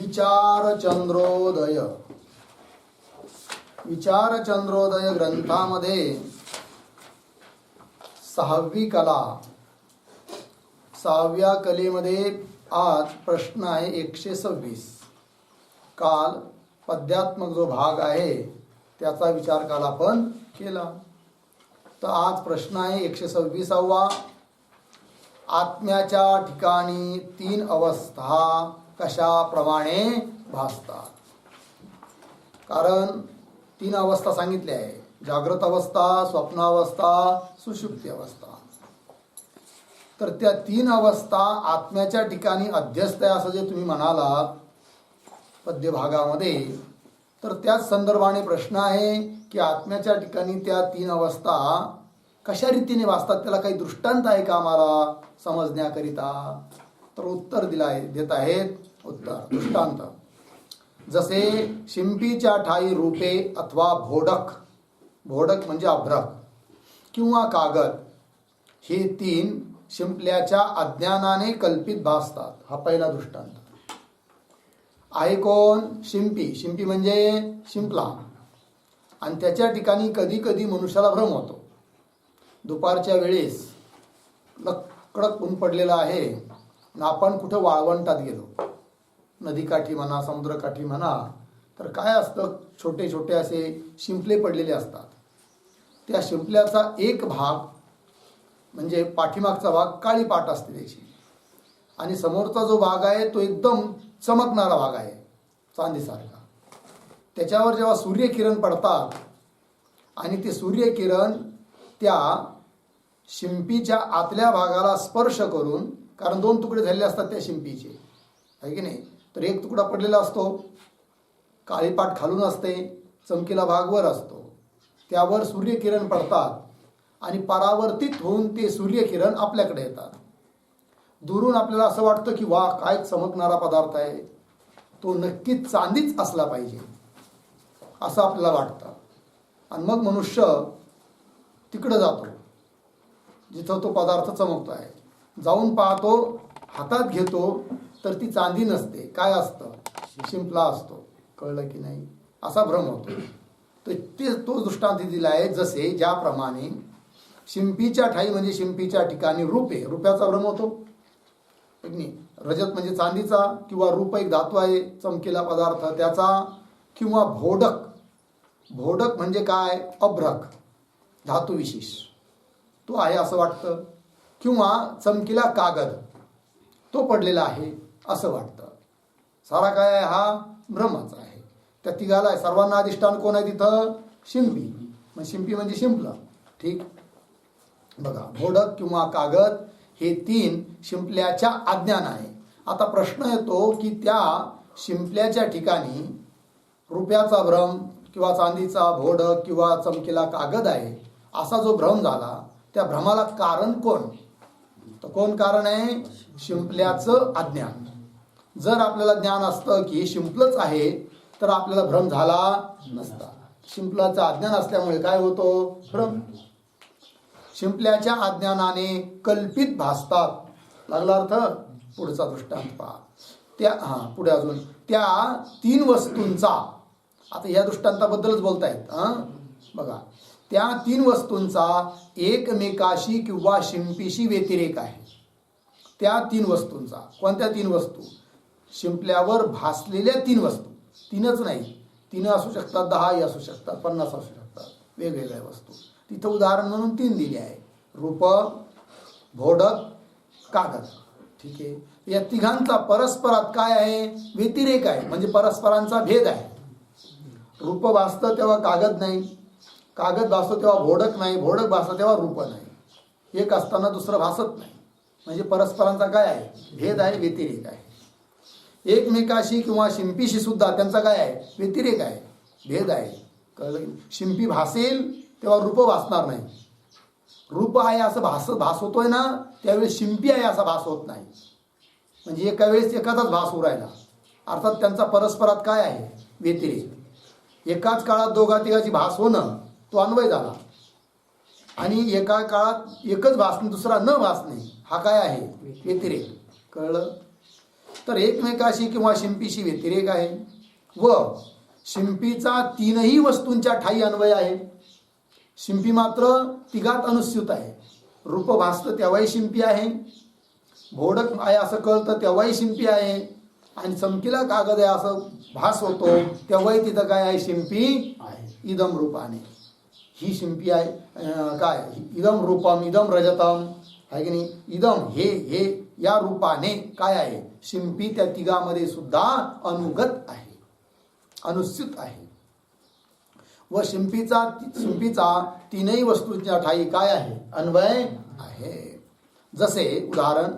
विचारचंद्रोदय विचारचंद्रोदय ग्रंथामध्ये 6वी कला 6व्या कलेमध्ये आज प्रश्न आहे 126. काल पद्यात्मक जो भाग आहे त्याचा विचार काल आपण केला. तर आज प्रश्न आहे 126वा. आत्म्याच्या ठिकाणी 3 अवस्था कशाप्रमाणे भासतात. कारण 3 अवस्था सांगितल्या आहे: जागृत अवस्था, स्वप्नावस्था, सुषुप्ती अवस्था. तर त्या 3 अवस्था आत्म्याच्या ठिकाणी अध्यस्त आहे असं जे तुम्ही म्हणालात पद्यभागामध्ये, तर त्याच संदर्भाने प्रश्न आहे की आत्म्याच्या ठिकाणी त्या 3 अवस्था कशा रीतीने वाचतात, त्याला काही दृष्टांत आहे का आम्हाला समजण्याकरिता. तर उत्तर देत आहेत. उत्तर दृष्टांत जसे शिंपीच्या ठाई रूपे अथवा भोडक, भोडक म्हणजे अभ्रक, किंवा कागद, हे 3 शिंपल्याच्या अज्ञानाने कल्पित भासतात. हा पहिला दृष्टांत आहे. कोण? शिंपी. शिंपी म्हणजे शिंपला. आणि त्याच्या ठिकाणी कधी कधी मनुष्याला भ्रम होतो. दुपारच्या वेळेस कडक ऊन पडलेलं आहे आणि आपण कुठं वाळवंटात गेलो, नदीकाठी म्हणा, समुद्रकाठी म्हणा, तर काय असतं, छोटे छोटे असे शिंपले पडलेले असतात. त्या शिंपल्याचा एक भाग म्हणजे पाठीमागचा भाग काळी पाट असते त्याची, आणि समोरचा जो भाग आहे तो एकदम चमकणारा भाग आहे, चांदीसारखा. त्याच्यावर जेव्हा सूर्यकिरण पडतात आणि ते सूर्यकिरण त्या शिंपीच्या आतल्या भागाला स्पर्श करून, कारण 2 तुकडे झालेले असतात त्या शिंपीचे, आहे की नाही, तर एक तुकडा पडलेला असतो, काळी पाट खालून असते, चमकीला भाग वर असतो. त्यावर सूर्यकिरण पडतात आणि परावर्तित होऊन ते सूर्यकिरण आपल्याकडे येतात. दुरून आपल्याला असं वाटतं की वा, काय चमकणारा पदार्थ आहे, तो नक्कीच चांदीच असला पाहिजे असं आपल्याला वाटतं. आणि मग मनुष्य तिकडं जातो जिथं तो पदार्थ चमकतो आहे. जाऊन पाहतो, हातात घेतो, तर ती चांदी नसते. काय असतं? शिंपला असतो. कळलं की नाही? असा भ्रम होतो. तर तो दृष्टांत दिला आहे. जसे ज्याप्रमाणे शिंपीच्या ठाई म्हणजे शिंपीच्या ठिकाणी रूपे, रुपयाचा भ्रम होतो. रजत म्हणजे चांदीचा, किंवा रूप एक धातू आहे, चमकीला पदार्थ त्याचा, किंवा भोडक, भोडक म्हणजे काय, अभ्रक, धातू विशेष तो आहे असं वाटतं, किंवा चमकीला कागद तो पडलेला आहे असं वाटतं. सारा काय आहे? हा भ्रमच आहे. त्या तिघाला सर्वांना अधिष्ठान कोण आहे तिथं? शिंपी. मग शिंपी म्हणजे शिंपला. ठीक. बघा, भोडक किंवा कागद हे 3 शिंपल्याच्या अज्ञान आहे. आता प्रश्न येतो की त्या शिंपल्याच्या ठिकाणी रुपयाचा भ्रम किंवा चांदीचा, भोडक किंवा चमकीला कागद आहे असा जो भ्रम झाला, त्या भ्रमाला कारण कोण? तर कोण कारण आहे? शिंपल्याचं अज्ञान. जर आपल्याला ज्ञान असतं की हे शिंपलंच आहे तर आपल्याला भ्रम झाला नसता. शिंपलाचं अज्ञान असल्यामुळे काय होतो? भ्रम. शिंपल्याच्या अज्ञानाने कल्पित भासतात. लागला अर्थ? पुढचा दृष्टांत पहा. पुढे अजून त्या 3 वस्तूंचा, आता या दृष्टांताबद्दलच बोलतायत. बघा, त्या 3 वस्तूंचा एकमेकाशी किंवा शिंपीशी व्यतिरेक आहे. त्या 3 वस्तूंचा. कोणत्या 3 वस्तू? शिंपल्यावर भासलेल्या 3 वस्तू. 3च नाही, 3 असू शकतात, 10 असू शकतात, 50 असू शकतात, वेगवेगळ्या वस्तू. तिथं उदाहरण म्हणून 3 दिले आहे: रूप, भोडक, कागद. ठीक आहे. या तिघांचा परस्परात काय आहे? व्यतिरेक आहे, म्हणजे परस्परांचा भेद आहे. रूप भासतं तेव्हा कागद नाही, कागद भासतो तेव्हा भोडक नाही, भोडक भासतं तेव्हा रूप नाही. एक असताना दुसरं भासत नाही, म्हणजे परस्परांचा काय आहे? भेद आहे, व्यतिरेक आहे. एकमेकाशी किंवा शिंपीशी सुद्धा त्यांचा काय आहे? व्यतिरेक आहे, भेद आहे. कळलं? शिंपी भासेल तेव्हा रूप भासणार नाही. रूप आहे असं भास होतोय ना, त्यावेळेस शिंपी आहे असा भास होत नाही. म्हणजे एका वेळेस एखादाच भास उरायला, अर्थात त्यांचा परस्परात काय आहे? व्यतिरेक. एकाच काळात दोघा तिघाची भास होणं तो अन्वय झाला, आणि एका काळात एकच भासणे दुसरा न भासणे हा काय आहे? व्यतिरेक. कळलं? तर एकमेकाशी किंवा शिंपीशी व्यतिरेक आहे व शिंपीचा तीनही वस्तूंच्या ठायी अन्वय आहे. शिंपी मात्र तिघात अनुस्यूत आहे. रूप भासतं तेव्हाही शिंपी आहे, भोडक आहे असं कळतं तेव्हाही शिंपी आहे, आणि चमकीला कागद आहे असं भास होतो तेव्हाही तिथं काय आहे, शिंपी आहे. इदम रूपाने ही शिंपी आहे. काय इदम रूपम इदम रजतम आहे की नाही. इदम हे या रूपाने काय आहे, शिंपी त्या तिघामध्ये सुद्धा अनुगत आहे, अनुस्यूत आहे. व शिंपीचा तीनही वस्तूंच्या ठायी काय आहे, अन्वय आहे. जसे उदाहरण,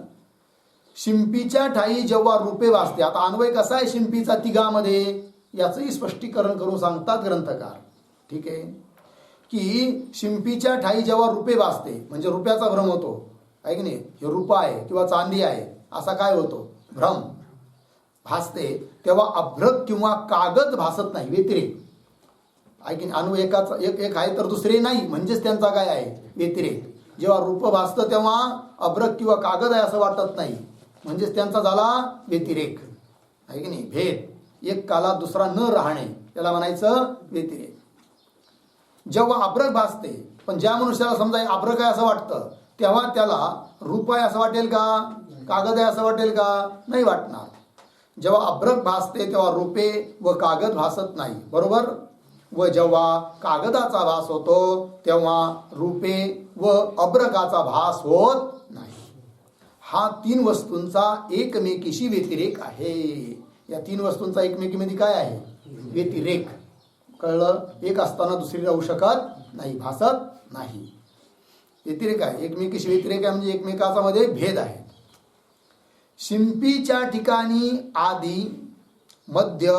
शिंपीच्या ठायी जेव्हा रूपे वाचते. आता अन्वय कसा आहे शिंपीचा तिघामध्ये याचंही स्पष्टीकरण करून सांगतात ग्रंथकार. ठीक आहे की शिंपीच्या ठायी जेव्हा रूपे वाचते म्हणजे रुपयाचा भ्रम होतो आहे की नाही. हे रूप आहे किंवा चांदी आहे असा काय होतो, भ्रम भासते, तेव्हा अभ्रक किंवा कागद भासत नाही, व्यतिरेक आहे की नाही. अन्वय एक आहे तर दुसरे नाही, म्हणजेच त्यांचा काय आहे, व्यतिरेक. जेव्हा रूप भासतं तेव्हा अभ्रक किंवा कागद आहे असं वाटत नाही, म्हणजेच त्यांचा झाला व्यतिरेक आहे की नाही. भेद, एक काला दुसरा न राहणे त्याला म्हणायचं व्यतिरेक. जेव्हा अभ्रक भासते, पण ज्या मनुष्याला समजा अभ्रक आहे असं वाटतं तेव्हा त्याला रूप आहे असं वाटेल का, कागद आहे असं वाटेल का, नाही वाटणार. जेव्हा अभ्रक भासते तेव्हा रूपे व कागद भासत नाही, बरोबर. व जेव्हा कागदाचा भास होतो तेव्हा रूपे व अभ्रकाचा भास होत नाही. हा तीन वस्तूंचा एकमेकीशी व्यतिरेक आहे. या तीन वस्तूंचा एकमेकीमध्ये काय आहे, व्यतिरेक. कळलं. एक असताना दुसरी राहू शकत नाही, भासत नाही, व्यतिरेक आहे. एकमेकीशी व्यतिरेक आहे म्हणजे एकमेकाचा मध्ये भेद आहे. शिंपीच्या ठिकाणी आदी मध्य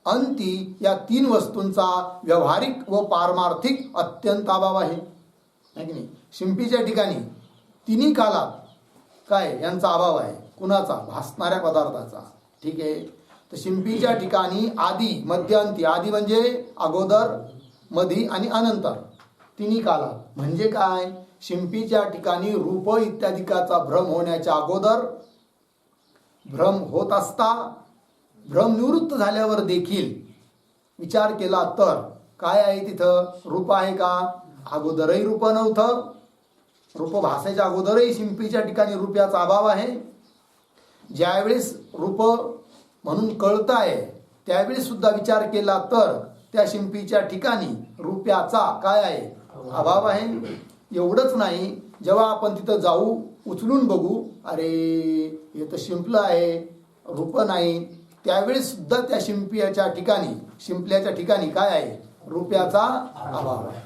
अंती या तीन वस्तूंचा व्यावहारिक व पारमार्थिक अत्यंत अभाव आहे की नाही. शिंपीच्या ठिकाणी तिन्ही कालात काय यांचा अभाव आहे, कुणाचा, भासणाऱ्या पदार्थाचा. ठीक आहे. तर शिंपीच्या ठिकाणी आदी मध्य अंती, आदी म्हणजे अगोदर, मधी आणि अनंतर, तिन्ही कालात म्हणजे काय, शिंपीच्या ठिकाणी रूप इत्यादिकाचा भ्रम होण्याच्या अगोदर, भ्रम होत असता, भ्रम निवृत्त झाल्यावर देखील विचार केला तर काय आहे, तिथं रूप आहे का, अगोदरही रूप नव्हतं, रूप भासायच्या अगोदरही शिंपीच्या ठिकाणी रूपाचा अभाव आहे. ज्यावेळेस रूप म्हणून कळत आहे त्यावेळेस सुद्धा विचार केला तर त्या शिंपीच्या ठिकाणी रूपाचा काय आहे, अभाव आहे. एवढंच नाही, जेव्हा आपण तिथं जाऊ उचलून बघू, अरे हे तर शिंपलं आहे, रूप नाही, त्यावेळेस सुद्धा त्या शिंपल्याच्या ठिकाणी काय आहे, रूपाचा अभाव आहे.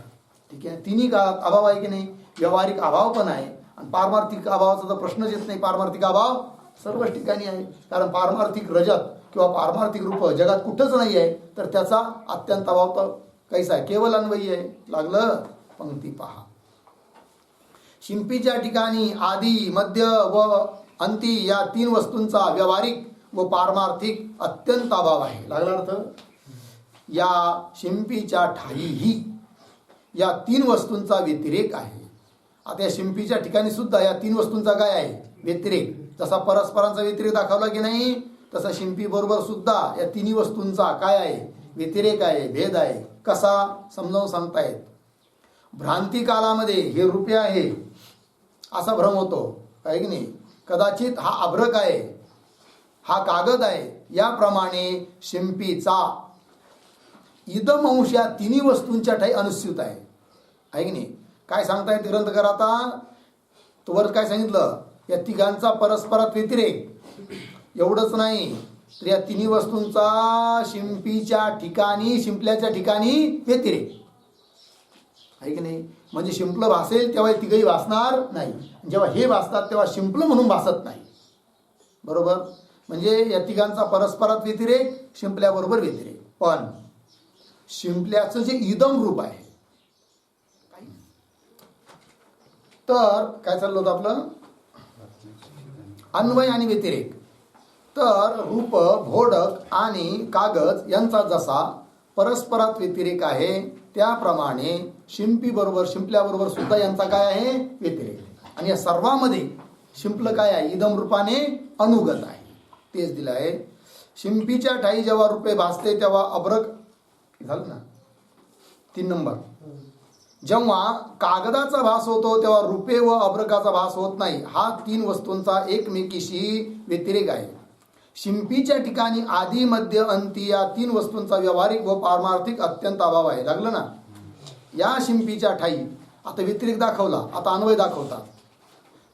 ठीक आहे. तिन्ही काळात अभाव आहे की नाही. व्यावहारिक अभाव पण आहे आणि पारमार्थिक अभावाचा तर प्रश्नच येत नाही. पारमार्थिक अभाव सर्वच ठिकाणी आहे, कारण पारमार्थिक रजत किंवा पारमार्थिक रूप जगात कुठंच नाही आहे, तर त्याचा अत्यंत अभाव तर कैसा आहे, केवळ अन्वयी आहे. लागलं, पंक्ती पहा. शिंपीच्या ठिकाणी आदी मध्य व अंती या तीन वस्तूंचा व्यावहारिक व पारमार्थिक अत्यंत अभाव आहे. लागला अर्थ. या शिंपीच्या ठायीही या तीन वस्तूंचा व्यतिरेक आहे. आता या शिंपीच्या ठिकाणी सुद्धा या तीन वस्तूंचा काय आहे, व्यतिरेक. जसा परस्परांचा व्यतिरेक दाखवला की नाही, तसा शिंपी बरोबर सुद्धा या तिन्ही वस्तूंचा काय आहे, व्यतिरेक आहे, भेद आहे. कसा समजावून सांगतायत. भ्रांती कालामध्ये हे रूपे आहे असा भ्रम होतो आहे की नाही. कदाचित हा अभ्रक आहे, हा कागद आहे, याप्रमाणे शिंपीचा इदम अंश या तिन्ही वस्तूंच्या ठायी अनुस्यूत आहे की नाही. काय सांगतायत ग्रंथकार आता, तोवर काय सांगितलं, या तिघांचा परस्परात व्यतिरेक. एवढंच नाही तर या तिन्ही वस्तूंचा शिंपल्याच्या ठिकाणी व्यतिरेक आहे की नाही. म्हणजे शिंपलं भासेल तेव्हा तिघही भासणार नाही, जेव्हा हे भासतात तेव्हा शिंपलं म्हणून भासत नाही, बरोबर. म्हणजे या तिघांचा परस्परात व्यतिरेक, शिंपल्याबरोबर व्यतिरेक. पण शिंपल्याचं जे इदम रूप आहे, तर काय चाललं होतं आपलं, अन्वय आणि व्यतिरेक. तर रूप, भोडक आणि कागद यांचा जसा परस्परात व्यतिरेक आहे, त्याप्रमाणे शिंपल्याबरोबर सुद्धा यांचा काय आहे, व्यतिरेक. आणि या सर्वांमध्ये शिंपलं काय आहे, इदम रूपाने अनुगत आहे. तेच दिलं आहे. शिंपीच्या ठाई जेव्हा रुपे भासते तेव्हा अभ्रक झालं ना 3 नंबर. जेव्हा कागदाचा भास होतो तेव्हा रुपे व अभ्रकाचा भास होत नाही. हा 3 वस्तूंचा एकमेकीशी व्यतिरेक आहे. शिंपीच्या ठिकाणी आदी मध्य अंती या 3 वस्तूंचा व्यावहारिक व पारमार्थिक अत्यंत अभाव आहे. लागलं ना. या शिंपीच्या ठाई आता व्यतिरेक दाखवला, आता अन्वय दाखवतात.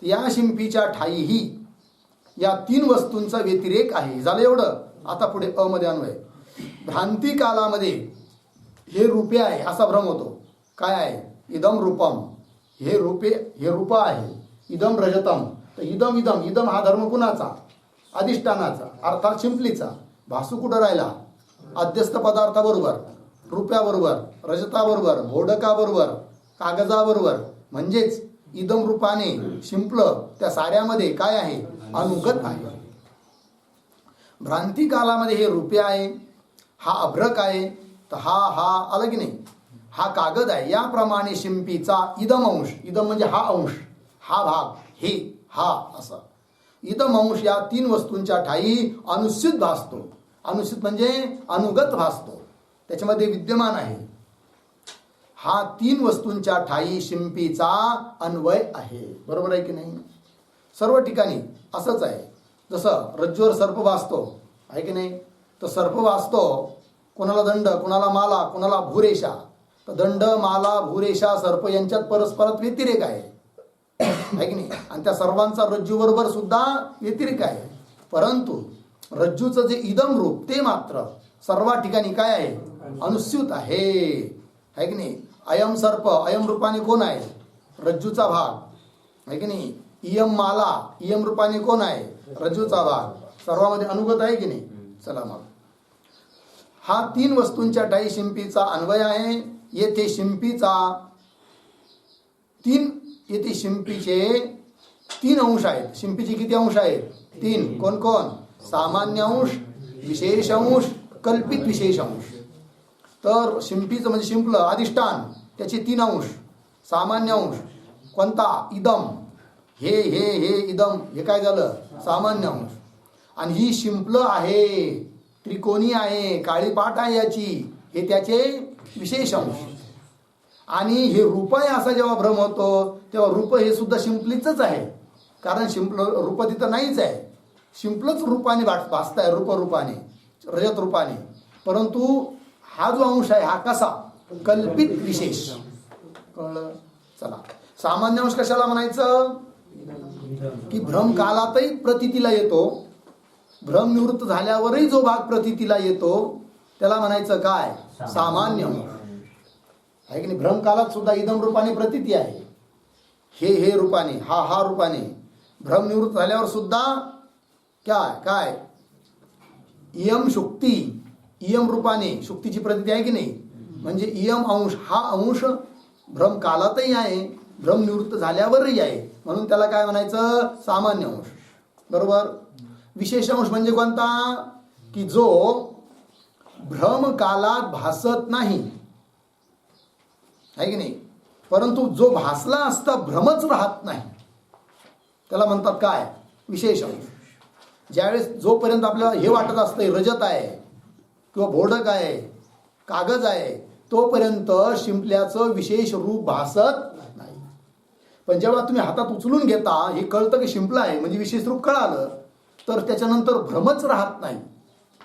या शिंपीच्या ठाईही या 3 वस्तूंचा व्यतिरेक आहे. झालं एवढं. आता पुढे अ मध्ये अन्वय. भ्रांती कालामध्ये हे रूपे आहे असा भ्रम होतो. काय आहे? इदम रूपम. हे रूप आहे. इदम रजतम. तर इदम हा धर्म कुणाचा? अधिष्ठानाचा, अर्थात शिंपलीचा. भासू कुठं राहिला? अध्यस्त पदार्थाबरोबर, रुपयाबरोबर, रजताबरोबर, भोडकाबरोबर, कागजाबरोबर. म्हणजेच इदम रूपाने शिंपलं त्या साऱ्यामध्ये काय आहे? अनुगत आहे. भ्रांती कालामध्ये हे रुपये आहे, हा अभ्रक आहे, तर हा अलग नाही, हा कागद आहे. याप्रमाणे शिंपीचा इदम अंश, इदम म्हणजे हा अंश, हा भाग, हे हा असं इदम अंश या 3 वस्तूंच्या ठाई अनुस्यूत भासतो. अनुस्यूत म्हणजे अनुगत भासतो, त्याच्यामध्ये विद्यमान आहे. हा 3 वस्तूंच्या ठाई शिंपीचा अन्वय आहे. बरोबर आहे की नाही? सर्व ठिकाणी असंच आहे. जसं रज्जूवर सर्प भासतो आहे की नाही, तर सर्प भासतो. कोणाला दंड, कोणाला माला, कोणाला भूरेषा. तर दंड, माला, भूरेषा, सर्प यांच्यात परस्परात व्यतिरेक आहे की नाही. आणि त्या सर्वांचा रज्जू बरोबर सुद्धा व्यतिरेक आहे. परंतु रज्जूचं जे इदम रूप ते मात्र सर्व ठिकाणी काय आहे? अनुस्यूत आहे की नाही. अयम सर्प, अयम रूपाने कोण आहे? रज्जूचा भाग आहे की नाही. इयम माला, इयम रूपाने कोण आहे? रज्जूचा भाग. सर्वांमध्ये अनुगत आहे की नाही. चला मग हा 3 वस्तूंच्या ठाई शिंपीचा अन्वय आहे. येथे शिंपीचे 3 अंश आहेत. शिंपीचे किती अंश आहेत? 3. कोण कोण? सामान्य अंश, विशेष अंश, कल्पित विशेष अंश. तर शिंपीचं म्हणजे शिंपलं अधिष्ठान, त्याचे 3 अंश. सामान्य अंश कोणता? इदम. हे इदम, हे काय झालं? सामान्य अंश. आणि ही शिंपलं आहे, त्रिकोणी आहे, काळी पाट आहे याची, हे त्याचे विशेष अंश. आणि हे रूप आहे असा जेव्हा भ्रम होतो तेव्हा रूप हे सुद्धा शिंपलीचंच आहे. कारण रूप तिथं नाहीच आहे. शिंपलंच रूपाने भासताय, रूपाने, रजत रूपाने. परंतु हा जो अंश आहे हा कसा? कल्पित विशेष. कळलं? चला, सामान्य अंश कशाला म्हणायचं? की भ्रम कालातही प्रतीतीला येतो, भ्रम निवृत्त झाल्यावरही जो भाग प्रतीतीला येतो त्याला म्हणायचं काय? सामान्य अंश आहे की नाही. भ्रम कालात सुद्धा इदम रूपाने प्रतीती आहे, हे रूपाने, हा रूपाने. भ्रम निवृत्त झाल्यावर सुद्धा काय इयम शुक्ती, इयम रूपाने शुक्तीची प्रतीती आहे की नाही. म्हणजे इयम अंश, हा अंश भ्रम कालातही आहे, भ्रम निवृत्त झाल्यावरही आहे, म्हणून त्याला काय म्हणायचं? सामान्य अंश. बरोबर. विशेष अंश म्हणजे कोणता? की जो भ्रम कालात भासत नाही आहे की नाही, परंतु जो भासला असता भ्रमच राहत नाही, त्याला म्हणतात काय? विशेष अंश. ज्यावेळेस जोपर्यंत आपल्याला हे वाटत असतं रजत आहे किंवा भोडक आहे, कागज आहे, तोपर्यंत शिंपल्याचं विशेष रूप भासत नाही. पण जेव्हा तुम्ही हातात उचलून घेता, हे कळतं की शिंपलं आहे म्हणजे विशेष रूप कळालं, तर त्याच्यानंतर भ्रमच राहत नाही.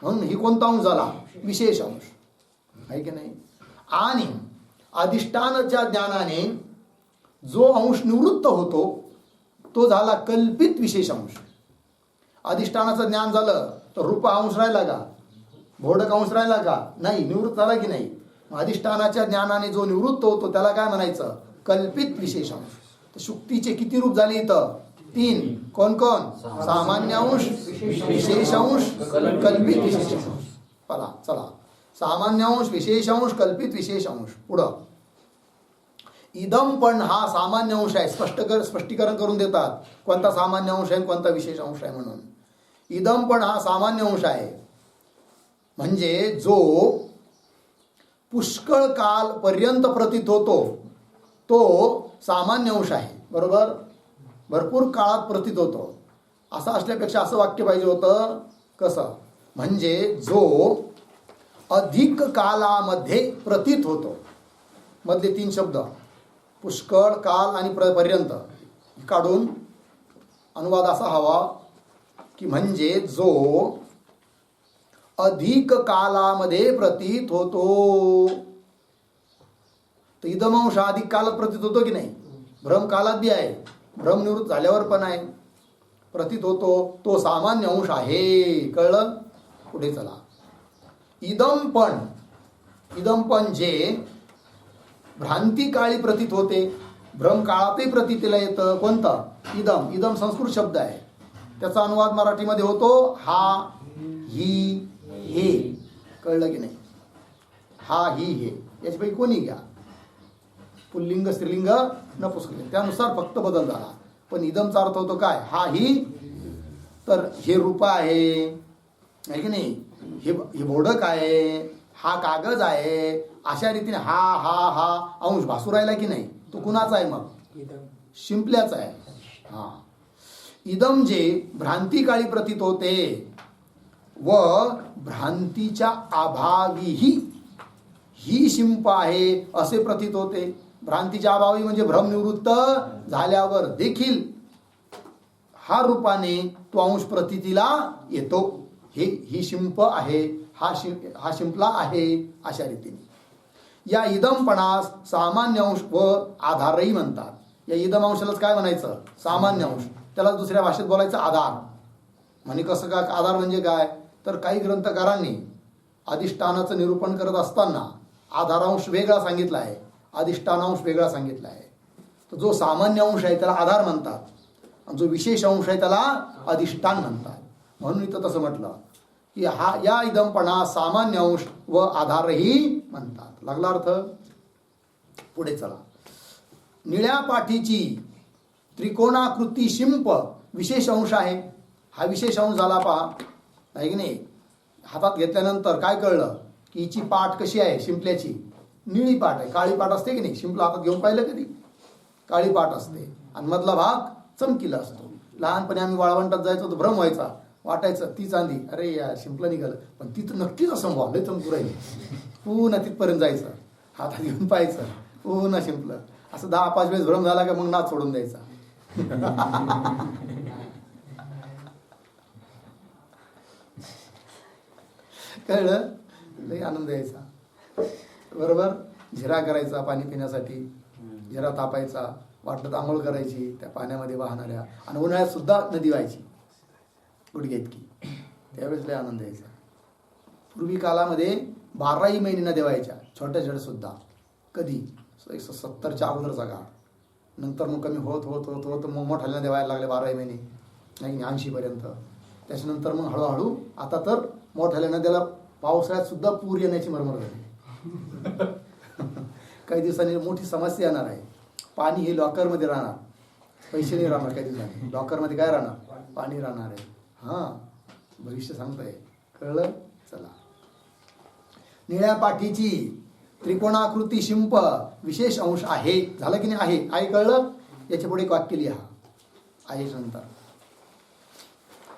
म्हणून ही कोणता अंश झाला? विशेष अंश आहे की नाही. आणि अधिष्ठानाच्या ज्ञानाने जो अंश निवृत्त होतो तो झाला कल्पित विशेष अंश. अधिष्ठानाचं ज्ञान झालं तर रूप अंश राहिला का? भोडक अंश राहिला का? नाही, निवृत्त झाला की नाही. अधिष्ठानाच्या ज्ञानाने जो निवृत्त होतो त्याला काय म्हणायचं? कल्पित विशेष अंश. तर शुक्तीचे किती रूप झाले इथं? 3. कोण कोण? सामान्य अंश, विशेष अंश, कल्पित विशेष अंश. चला सामान्य अंश, विशेष अंश, कल्पित विशेष अंश. पुढं इदम पण हा सामान्य अंश आहे. स्पष्टीकरण करून देतात कोणता सामान्य अंश आहे, कोणता विशेष अंश आहे म्हणून. इदम पण हा सामान्य अंश आहे, म्हणजे जो पुष्कळ काल पर्यंत प्रतीत होतो तो सामान्य अंश आहे. बरोबर. भरपूर काळात प्रतीत होतो. असं असल्यापेक्षा असं वाक्य पाहिजे होतं कसं म्हणजे जो अधिक कालामध्ये प्रतीत होतो. मधले 3 शब्द पुष्कळ, काल आणि पर्यंत काढून अनुवाद असा हवा की म्हणजे जो अधिक कालामध्ये प्रतीत होतो. तर इदमांश अधिक कालात प्रतीत होतो की नाही? भ्रम कालात बी आहे, भ्रम निवृत्त झाल्यावर पण आहे, प्रतीत होतो. तो सामान्य अंश आहे. कळलं? पुढे चला. इदम पण जे भ्रांती काळी प्रतीत होते, भ्रम काळातही प्रतीतीला येतं. कोणतं? इदम संस्कृत शब्द आहे. त्याचा अनुवाद मराठीमध्ये होतो हा, ही, हे. कळलं की नाही? हा, ही, हे याच्यापैकी कोणी घ्या, पुल्लिंग, स्त्रीलिंग, नपुंसकलिंग, त्यानुसार फक्त बदल झाला. पण इदमचा अर्थ होतो काय? हा, ही. तर हे रूप आहे की नाही? हे बोडक आहे, हा कागद आहे. अशा रीतीने हा अंश भासू राहिला की नाही? तो कुणाचा आहे मग? शिंपल्याचा आहे. हा. इदम जे भ्रांती काळी प्रतीत होते व भ्रांतीच्या अभावीही ही शिंप आहे असे प्रतीत होते. भ्रांतीच्या अभावी म्हणजे भ्रम निवृत्त झाल्यावर देखील हा रूपाने तो अंश प्रतीतीला येतो. ही शिंप आहे, हा शिंपला आहे. अशा रीतीने या इदमपणास सामान्य अंश व आधारही म्हणतात. या इदम अंशालाच काय म्हणायचं? सामान्य अंश. त्याला दुसऱ्या भाषेत बोलायचं आधार. म्हणजे कसं काय? आधार म्हणजे काय? तर काही ग्रंथकारांनी अधिष्ठानाचं निरूपण करत असताना आधारांश वेगळा सांगितला आहे, अधिष्ठानांश वेगळा सांगितला आहे. तर जो सामान्य अंश आहे त्याला आधार म्हणतात, आणि जो विशेष अंश आहे त्याला अधिष्ठान म्हणतात. म्हणून इथं तसं म्हटलं की या इदमपणा सामान्य अंश व आधारही म्हणतात. लागला अर्थ? पुढे चला. निळ्या पाठीची त्रिकोणाकृती शिंप विशेष अंश आहे. हा विशेष अंश झाला पहा, आहे की नाही? हातात घेतल्यानंतर काय कळलं की हिची पाठ कशी आहे? शिंपल्याची निळी पाठ आहे. काळी पाठ असते की नाही? शिंपला हातात घेऊन पाहिलं कधी? काळी पाठ असते आणि मधला भाग चमकीला असतो. लहानपणी आम्ही वाळवंटात जायचो तर भ्रम व्हायचा, वाटायचं ती चांदी, अरे या शिंपलं निघालं. पण तिथं नक्कीच असं व्हावं, चमकू राहील. पुन्हा तिथपर्यंत जायचं, हातात घेऊन पाहायचं, पुन्हा शिंपलं. असं 10-5 वेळेस भ्रम झाला का मग नाच सोडून द्यायचा. कळलं? लई आनंद यायचा. बरोबर. झिरा करायचा पाणी पिण्यासाठी, झिरा तापायचा, वाटलं तर आंघोळ करायची त्या पाण्यामध्ये वाहणाऱ्या, आणि उन्हाळ्यात सुद्धा नदी व्हायची गुडघ्या इतकी. त्यावेळेस लय आनंद यायचा. पूर्वी कालामध्ये 12ही महिने नद्या व्हायच्या, छोट्या छोट्या सुद्धा. कधी 170च्या अगोदरचा काळ. नंतर मग कमी होत होत होत होत मग मोठ्याला नद्या व्हायला लागल्या 12ही महिने, नाही 80पर्यंत. त्याच्यानंतर मग हळूहळू आता तर मोठ्याल्या नद्याला पावसाळ्यात सुद्धा पूर येण्याची मरमर झाली. काही दिवसांनी मोठी समस्या येणार आहे. पाणी हे लॉकरमध्ये राहणार, पैसे नाही राहणार. काही दिवसांनी लॉकरमध्ये काय राहणार? पाणी राहणार आहे. हां, भविष्य सांगताय. कळलं? चला. निळ्या पाठीची त्रिकोणाकृती शिंप विशेष अंश आहे. झालं की नाही? आहे. कळलं? याच्या पुढे एक वाक्य लिहा. आहे नंतर.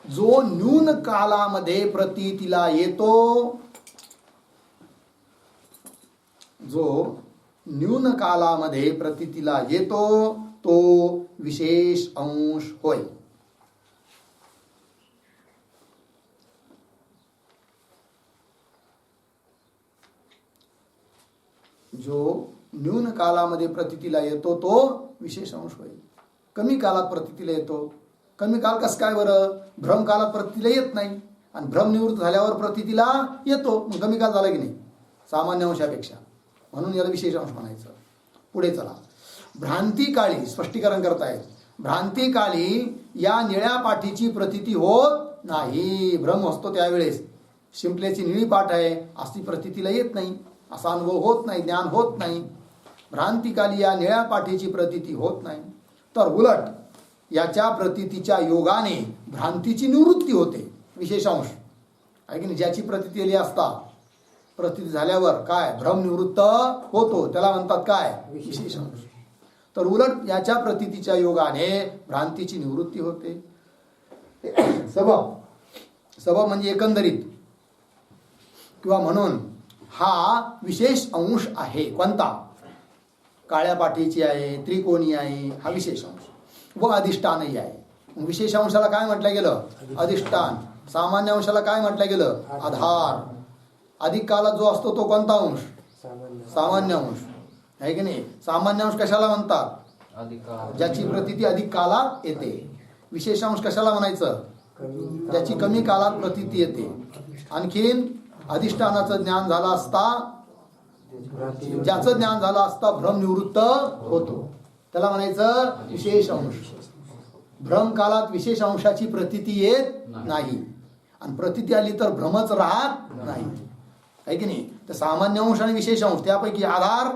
जो न्यून कालामध्ये प्रतीतीला येतो, जो न्यून कालामध्ये प्रतीतीला येतो तो विशेष अंश होय. जो न्यून कालामध्ये प्रतीतीला येतो तो विशेष अंश होय. कमी कालात प्रतीतीला येतो. कमी काल कसं काय बरं? भ्रम कालात प्रतीतीला येत नाही, आणि भ्रम निवृत्त झाल्यावर प्रतीतीला येतो. मग कमी काल झाला की नाही सामान्य अंशापेक्षा? म्हणून याला विशेष अंश म्हणायचं. पुढे चला. भ्रांती काळी स्पष्टीकरण करतायत. भ्रांती काळी या निळ्या पाठीची प्रतीती होत नाही. भ्रम असतो त्यावेळेस शिंपल्याची निळी पाठ आहे अशी प्रतीतीला येत नाही, असा अनुभव होत नाही, ज्ञान होत नाही. भ्रांतिकाली या निळ्या पाठीची प्रतीती होत नाही. तर उलट याच्या प्रतीतीच्या योगाने भ्रांतीची निवृत्ती होते. विशेष अंश आहे की नाही? ज्याची प्रतीती आली असता प्रतीती झाल्यावर काय? भ्रम निवृत्त होतो, त्याला म्हणतात काय? विशेष अंश. तर उलट याच्या प्रतीतीच्या योगाने भ्रांतीची निवृत्ती होते. सबब म्हणजे एकंदरीत, किंवा म्हणून हा विशेष अंश आहे. कोणता? काळ्या पाठीची आहे, त्रिकोणी आहे, हा विशेष अंश. व अधिष्ठानही आहे. विशेष अंशाला काय म्हटलं गेलं? अधिष्ठान. सामान्य अंशाला काय म्हटलं गेलं? आधार. अधिक कालात जो असतो तो कोणता अंश? सामान्य अंश आहे की नाही? सामान्य अंश कशाला म्हणतात? ज्याची प्रतीती अधिक कालात येते. विशेष अंश कशाला म्हणायचं? ज्याची कमी कालात प्रतीती येते. आणखीन अधिष्ठानाचं ज्ञान झालं असता, ज्याचं ज्ञान झालं असता भ्रम निवृत्त होतो, त्याला म्हणायचं विशेष अंश. भ्रम कालात विशेष अंशाची प्रतीती येत नाही, आणि प्रतीती आली तर भ्रमच राहत नाही, आहे की नाही? तर सामान्य अंश आणि विशेष अंश, त्यापैकी आधार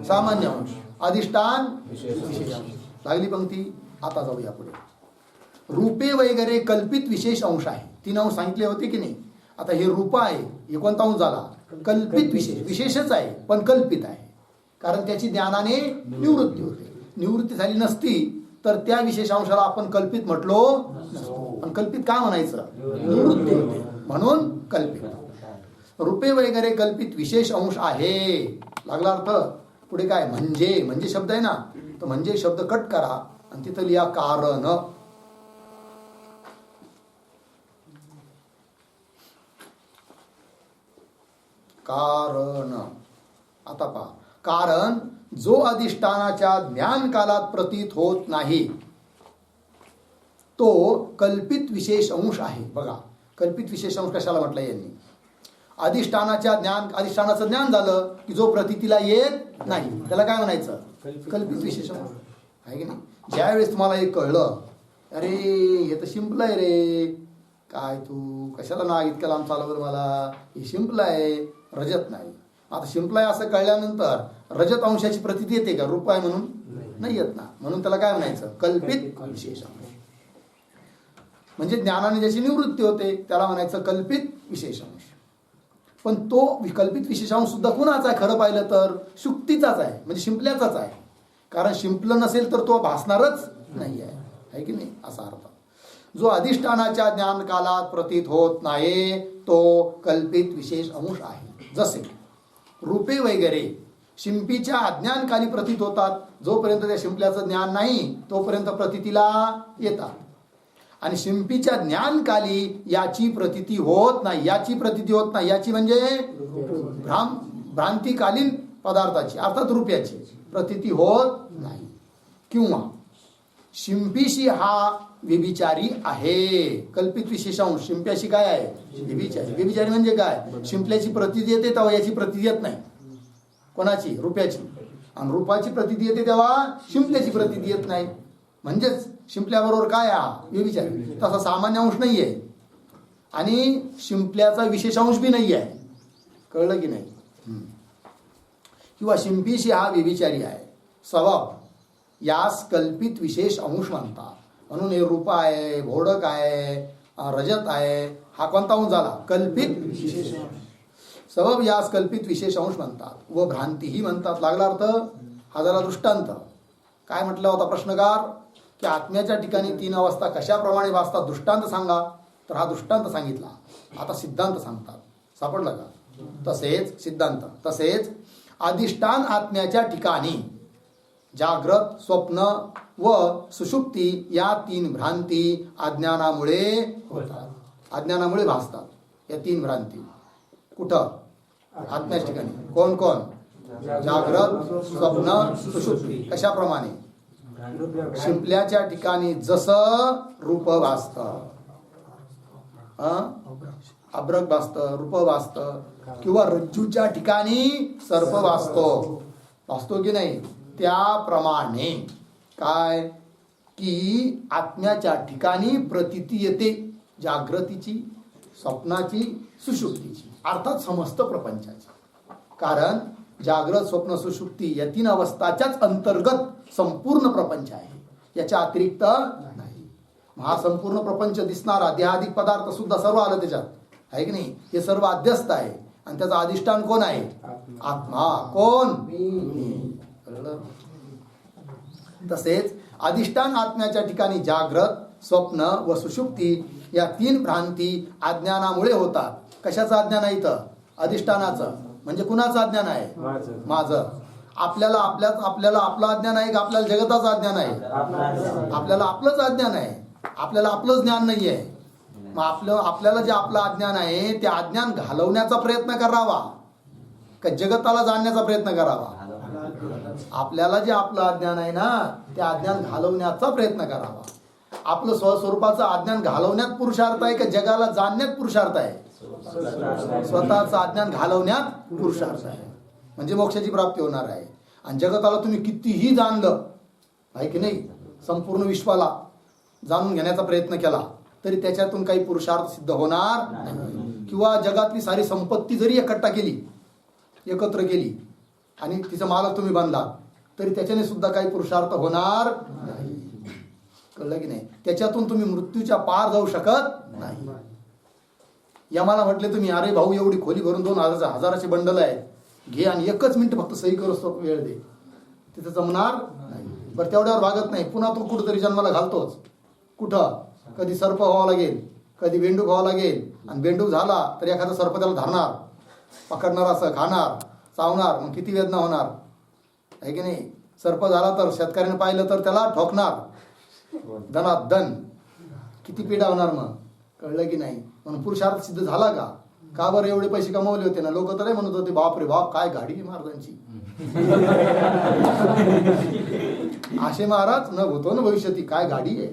सामान्य अंश, अधिष्ठान विशेष अंश. लागली पंक्ती. आता जाऊया पुढे. रूपे वगैरे कल्पित विशेष अंश आहे. 3 अंश सांगितले होते की नाही? आता हे रूप आहे, हे कोणता अंश झाला? कल्पित विशेष. विशेषच आहे पण कल्पित आहे, कारण त्याची ज्ञानाने निवृत्ती होते. निवृत्ती झाली नसती तर त्या विशेष अंशाला आपण कल्पित म्हटलो नसतो. पण कल्पित काय म्हणायचं? निवृत्ती होते म्हणून कल्पित. रूपे वगैरे कल्पित विशेष अंश आहे. लागला अर्थ. पुढे काय? म्हणजे. म्हणजे शब्द आहे ना, तर म्हणजे शब्द कट करा आणि तिथं लिहा कारण. कारण. आता पहा, कारण जो अधिष्ठानाच्या ज्ञान कालात प्रतीत होत नाही तो कल्पित विशेष अंश आहे. बघा, कल्पित विशेष अंश कशाला म्हटलं यांनी? अधिष्ठानाचं ज्ञान झालं की जो प्रतीतीला येत नाही त्याला काय म्हणायचं? कल्पित विशेष अंश, आहे की नाही? ज्यावेळेस तुम्हाला एक कळलं, अरे हे तर शिंपलं आहे रे, काय तू कशाला ना इतकं लांब चालवलं मला, हे शिंपलं आहे, रजत नाही. आता शिंपलं आहे असं कळल्यानंतर रजत अंशाची प्रतीती येते का? रूप आहे म्हणून नाही येत ना, म्हणून त्याला काय म्हणायचं? कल्पित विशेष अंश. म्हणजे ज्ञानाने ज्याची निवृत्ती होते त्याला म्हणायचं कल्पित विशेष अंश. पण तो कल्पित विशेष अंश सुद्धा कुणाचा आहे? खरं पाहिलं तर शुक्तीचाच आहे, म्हणजे शिंपल्याचाच आहे. कारण शिंपलं नसेल तर तो भासणारच नाही आहे की नाही? असा अर्थ. जो अधिष्ठानाच्या ज्ञान कालात प्रतीत होत नाही तो कल्पित विशेष अंश आहे. जसे रूपे वगैरे शिंपीच्या अज्ञानकाली प्रतीत होतात. जोपर्यंत त्या शिंपल्याचं ज्ञान नाही तोपर्यंत प्रतीतीला येतात, आणि शिंपीच्या ज्ञानकाली याची प्रतीती होत नाही. याची प्रतीती होत नाही, याची म्हणजे भ्रांतिकालीन पदार्थाची अर्थात रुपयाची प्रतीती होत नाही. किंवा शिंपीशी हा व्यभिचारी आहे. कल्पित विशेषांश शिंप्याशी काय आहे? व्यभिचारी. व्यभिचारी म्हणजे काय? शिंपल्याची प्रतीती येते तेव्हा याची प्रतीती येत नाही. कोणाची? रुपयाची. आणि रूपाची प्रतीती येते तेव्हा शिंपल्याची प्रतीती येत नाही. म्हणजेच शिंपल्याबरोबर काय हा? व्यभिचारी. तसा सामान्य अंश नाही आहे आणि शिंपल्याचा विशेषांश बी नाही आहे. कळलं की नाही? किंवा शिंपीशी हा व्यभिचारी आहे. स्वभाव यास कल्पित विशेष अंश म्हणतात. म्हणून हे रूप आहे, भोडक आहे, रजत आहे, हा कोणता अंश झाला? कल्पित विशेष अंश. सबब यास कल्पित विशेष अंश म्हणतात व भ्रांतीही म्हणतात. लागला अर्थ. हा झाला दृष्टांत. काय म्हटलं होता प्रश्नकार? की आत्म्याच्या ठिकाणी 3 अवस्था कशाप्रमाणे भासतात दृष्टांत सांगा. तर हा दृष्टांत सांगितला. आता सिद्धांत सांगतात. सापडलं का? तसेच सिद्धांत. तसेच अधिष्ठान आत्म्याच्या ठिकाणी जाग्रत, स्वप्न व सुषुप्ती या 3 भ्रांती अज्ञानामुळे होतात. अज्ञानामुळे भासतात या 3 भ्रांती. कुठं? आत्म्याच्या ठिकाणी. कोण कोण? जाग्रत, स्वप्न, सुषुप्ती. कशाप्रमाणे? शिंपल्याच्या ठिकाणी जसं रूप भासतं, अब्रक भासतं, रूप भासतं, किंवा रज्जूच्या ठिकाणी सर्प भासतो की नाही, त्याप्रमाणे काय की आत्म्याच्या ठिकाणी प्रतीती येते जागृतीची, स्वप्नाची, सुषुप्तीची, अर्थात समस्त प्रपंचाची. कारण जागृत, स्वप्न, सुषुप्ती या 3 अवस्थाच्याच अंतर्गत संपूर्ण प्रपंच आहे. याच्या अतिरिक्त नाही. हा संपूर्ण प्रपंच दिसणारा देहादिक पदार्थ सुद्धा सर्व आलं त्याच्यात, आहे की नाही? हे सर्व अध्यस्त आहे आणि त्याचा अधिष्ठान कोण आहे? आत्मा. कोण? मी. तसेच अधिष्ठान आत्म्याच्या ठिकाणी जाग्रत, स्वप्न व सुषुप्ती या 3 भ्रांती अज्ञानामुळे होतात. कशाचं अज्ञान आहे इथं? अधिष्ठानाचं. म्हणजे कुणाचं अज्ञान आहे? माझं. आपल्याला आपलं अज्ञान आहे का आपल्याला जगताचं अज्ञान आहे? आपल्याला आपलंच अज्ञान आहे. आपल्याला आपलंच ज्ञान नाही आहे. मग आपल्याला जे आपलं अज्ञान आहे ते अज्ञान घालवण्याचा प्रयत्न करावा का जगताला जाणण्याचा प्रयत्न करावा? आपल्याला जे आपलं अज्ञान आहे ना ते अज्ञान घालवण्याचा प्रयत्न करावा. आपलं स्वस्वरूपाचं अज्ञान घालवण्यात पुरुषार्थ आहे का जगाला जाणण्यात पुरुषार्थ आहे? स्वतःचं अज्ञान घालवण्यात पुरुषार्थ आहे. म्हणजे मोक्षाची प्राप्ती होणार आहे. आणि जगताला तुम्ही कितीही जाणलं आहे की नाही, संपूर्ण विश्वाला जाणून घेण्याचा प्रयत्न केला तरी त्याच्यातून काही पुरुषार्थ सिद्ध होणार नाही. किंवा जगातली सारी संपत्ती जरी एकत्र केली आणि तिचा मालक तुम्ही बनला तरी त्याच्याने सुद्धा काही पुरुषार्थ होणार नाही. कळलं की नाही? त्याच्यातून तुम्ही मृत्यूच्या पार जाऊ शकत नाही. यमाला म्हटले तुम्ही अरे भाऊ एवढी खोली भरून 2,000चे बंडल आहे, घे आणि 1 मिनिट फक्त सही करूस वेळ दे, तिथं जमणार नाही. बरं तेवढ्यावर भागत नाही, पुन्हा तो कुठंतरी जन्माला घालतोच. कुठं? कधी सर्प व्हावं लागेल, कधी बेंडूक व्हावं लागेल. आणि बेंडूक झाला तर एखादा सर्प त्याला धरणार, पकडणार, असं खाणार, चावणार. मग किती वेदना होणार आहे की नाही? सर्प झाला तर शेतकऱ्याने पाहिलं तर त्याला ठोकणार दनादन, किती पीडा होणार. मग कळलं की नाही? म्हणून पुरुषार्थ सिद्ध झाला का? का बरं एवढे पैसे कमवले होते ना, लोक तर म्हणत होते बाप रे बाप काय गाडी आहे महाराजांची. असे महाराज न होतो ना भविष्याती, काय गाडी आहे,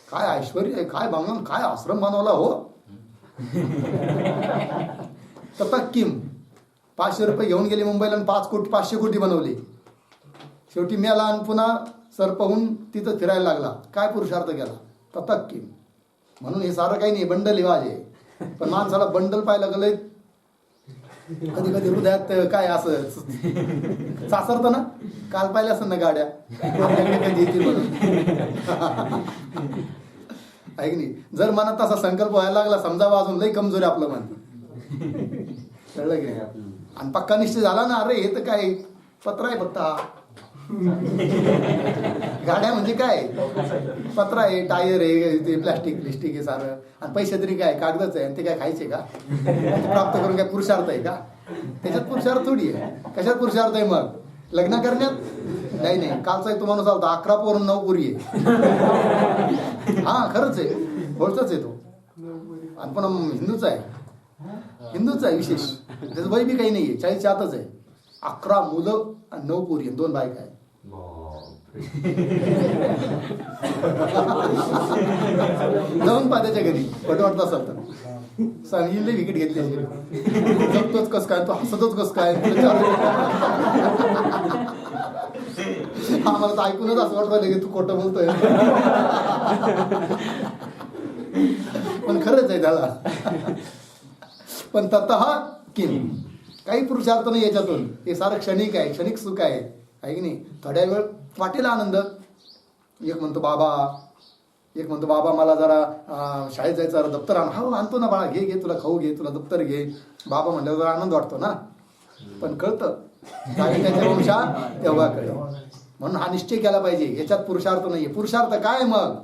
काय ऐश्वर्य आहे, काय बांधून, काय आश्रम बनवला हो. ततक्किम 500 रुपये घेऊन गेले मुंबईला आणि 500 कोटी बनवले. शेवटी मेला आणि पुन्हा सर्पहून तिथं फिरायला लागला. काय पुरुषार्थ केला? ततक्किम. म्हणून हे सारं काही नाही, बंडल हे वाजे. पण माणसाला बंडल पाहायला गेलंय कधी कधी हृदयात काय असं सासरतं ना. काल पाहिलं असं ना गाड्या आपल्याकडे कधी येतील म्हणून. ऐक नाही, जर मनात तसा संकल्प व्हायला लागला समजावं अजून लई कमजोर आहे आपलं मन. कळलं की? आणि पक्का निश्चय झाला ना, अरे हे तर काय पत्र आहे फक्त, गाड्या म्हणजे काय पत्र आहे, टायर आहे, ते प्लास्टिक आहे सारं. आणि पैसे तरी काय कागदच आहे, आणि ते काय खायचे का? प्राप्त करून काय पुरुषार्थ आहे का? त्याच्यात पुरुषार्थ थोडी आहे. कशात पुरुषार्थ आहे मग? लग्न करण्यात? नाही. कालचा एक तुम्हाला चालतो 11 पोरून 9 पोरी आहे. हा खरंच आहे, बोलतच आहे तो. आणि पण हिंदूचा आहे विशेष. त्याचं वय बी काही नाहीये, 40च्या आतच आहे. 11 मुलं आणि 9 पोरी, 2 बायका आहे. जाऊन पा त्याच्या घरी वाटत असेल तर सांगितले विकेट घेतली. जगतोच कस काय, तो हसतोच कस काय. आम्हाला तर ऐकूनच असं वाटत राहिलं की तू खोटं बोलतोय. पण खरंच आहे त्याला. पण ततः किम, काही पुरुषार्थ नाही याच्यातून. हे सारं क्षणिक आहे, क्षणिक सुख आहे की नाही. थोड्या वेळ वाटेल आनंद. एक म्हणतो बाबा मला जरा शाळेत जायचं, दप्तर आण. हा आणतो ना बाळा, घे तुला खाऊ घे, तुला दप्तर घे. बाबा म्हणल्यावर जरा आनंद वाटतो ना. पण कळतं त्याच्या वंशा तेव्हा कळेल. म्हणून हा निश्चय केला पाहिजे, याच्यात पुरुषार्थ नाहीये. पुरुषार्थ काय मग?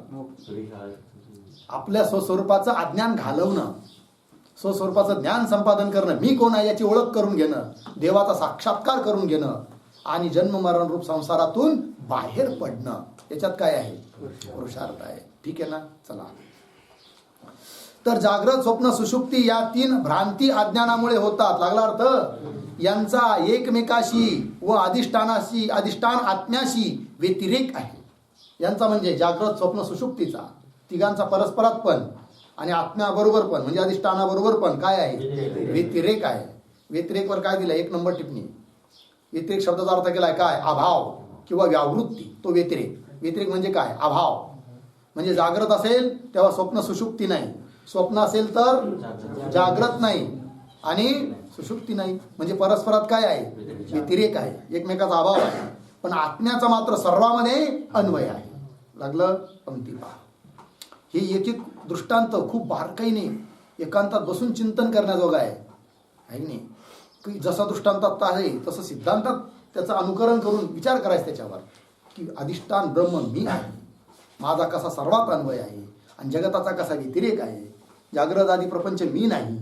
आपल्या स्वस्वरूपाचं अज्ञान घालवणं, स्वस्वरूपाचं ज्ञान संपादन करणं, मी कोण आहे याची ओळख करून घेणं, देवाचा साक्षात्कार करून घेणं आणि जन्म मरण रूप संसारातून बाहेर पडणं. याच्यात काय आहे? पुरुषार्थ आहे. ठीक आहे ना? चला. तर जागृत, स्वप्न, सुषुप्ती या 3 भ्रांती अज्ञानामुळे होतात. लागला अर्थ? यांचा एकमेकाशी व अधिष्ठान आत्म्याशी व्यतिरेक आहे. यांचा म्हणजे जागृत, स्वप्न, सुषुप्तीचा तिघांचा परस्परात पण आणि आत्म्याबरोबर पण म्हणजे अधिष्ठानाबरोबर पण काय आहे? व्यतिरेक आहे. व्यतिरेकवर काय दिलं? 1 नंबर टिप्पणी. व्यतिरेक शब्दाचा अर्थ केलाय काय? अभाव किंवा व्यावृत्ती. तो व्यतिरेक म्हणजे काय? अभाव. म्हणजे जागृत असेल तेव्हा स्वप्न सुषुप्ती नाही, स्वप्न असेल तर जागृत नाही आणि सुषुप्ती नाही. म्हणजे परस्परात काय आहे? व्यतिरेक आहे, एकमेकाचा अभाव आहे. पण आत्म्याचा मात्र सर्वांमध्ये अन्वय आहे. लागलं? पंक्ती पहा. हे एक दृष्टांत खूप बारकाईने एकांतात बसून चिंतन करण्याजोगा आहे की नाही. की जसा दृष्टांतात आहे तसं सिद्धांतात त्याचं अनुकरण करून विचार करायचा त्याच्यावर की अधिष्ठान ब्रह्म मी आहे, माझा कसा सर्वात अन्वय आहे आणि जगताचा कसा व्यतिरेक आहे. जाग्रत आदी प्रपंच मी नाही,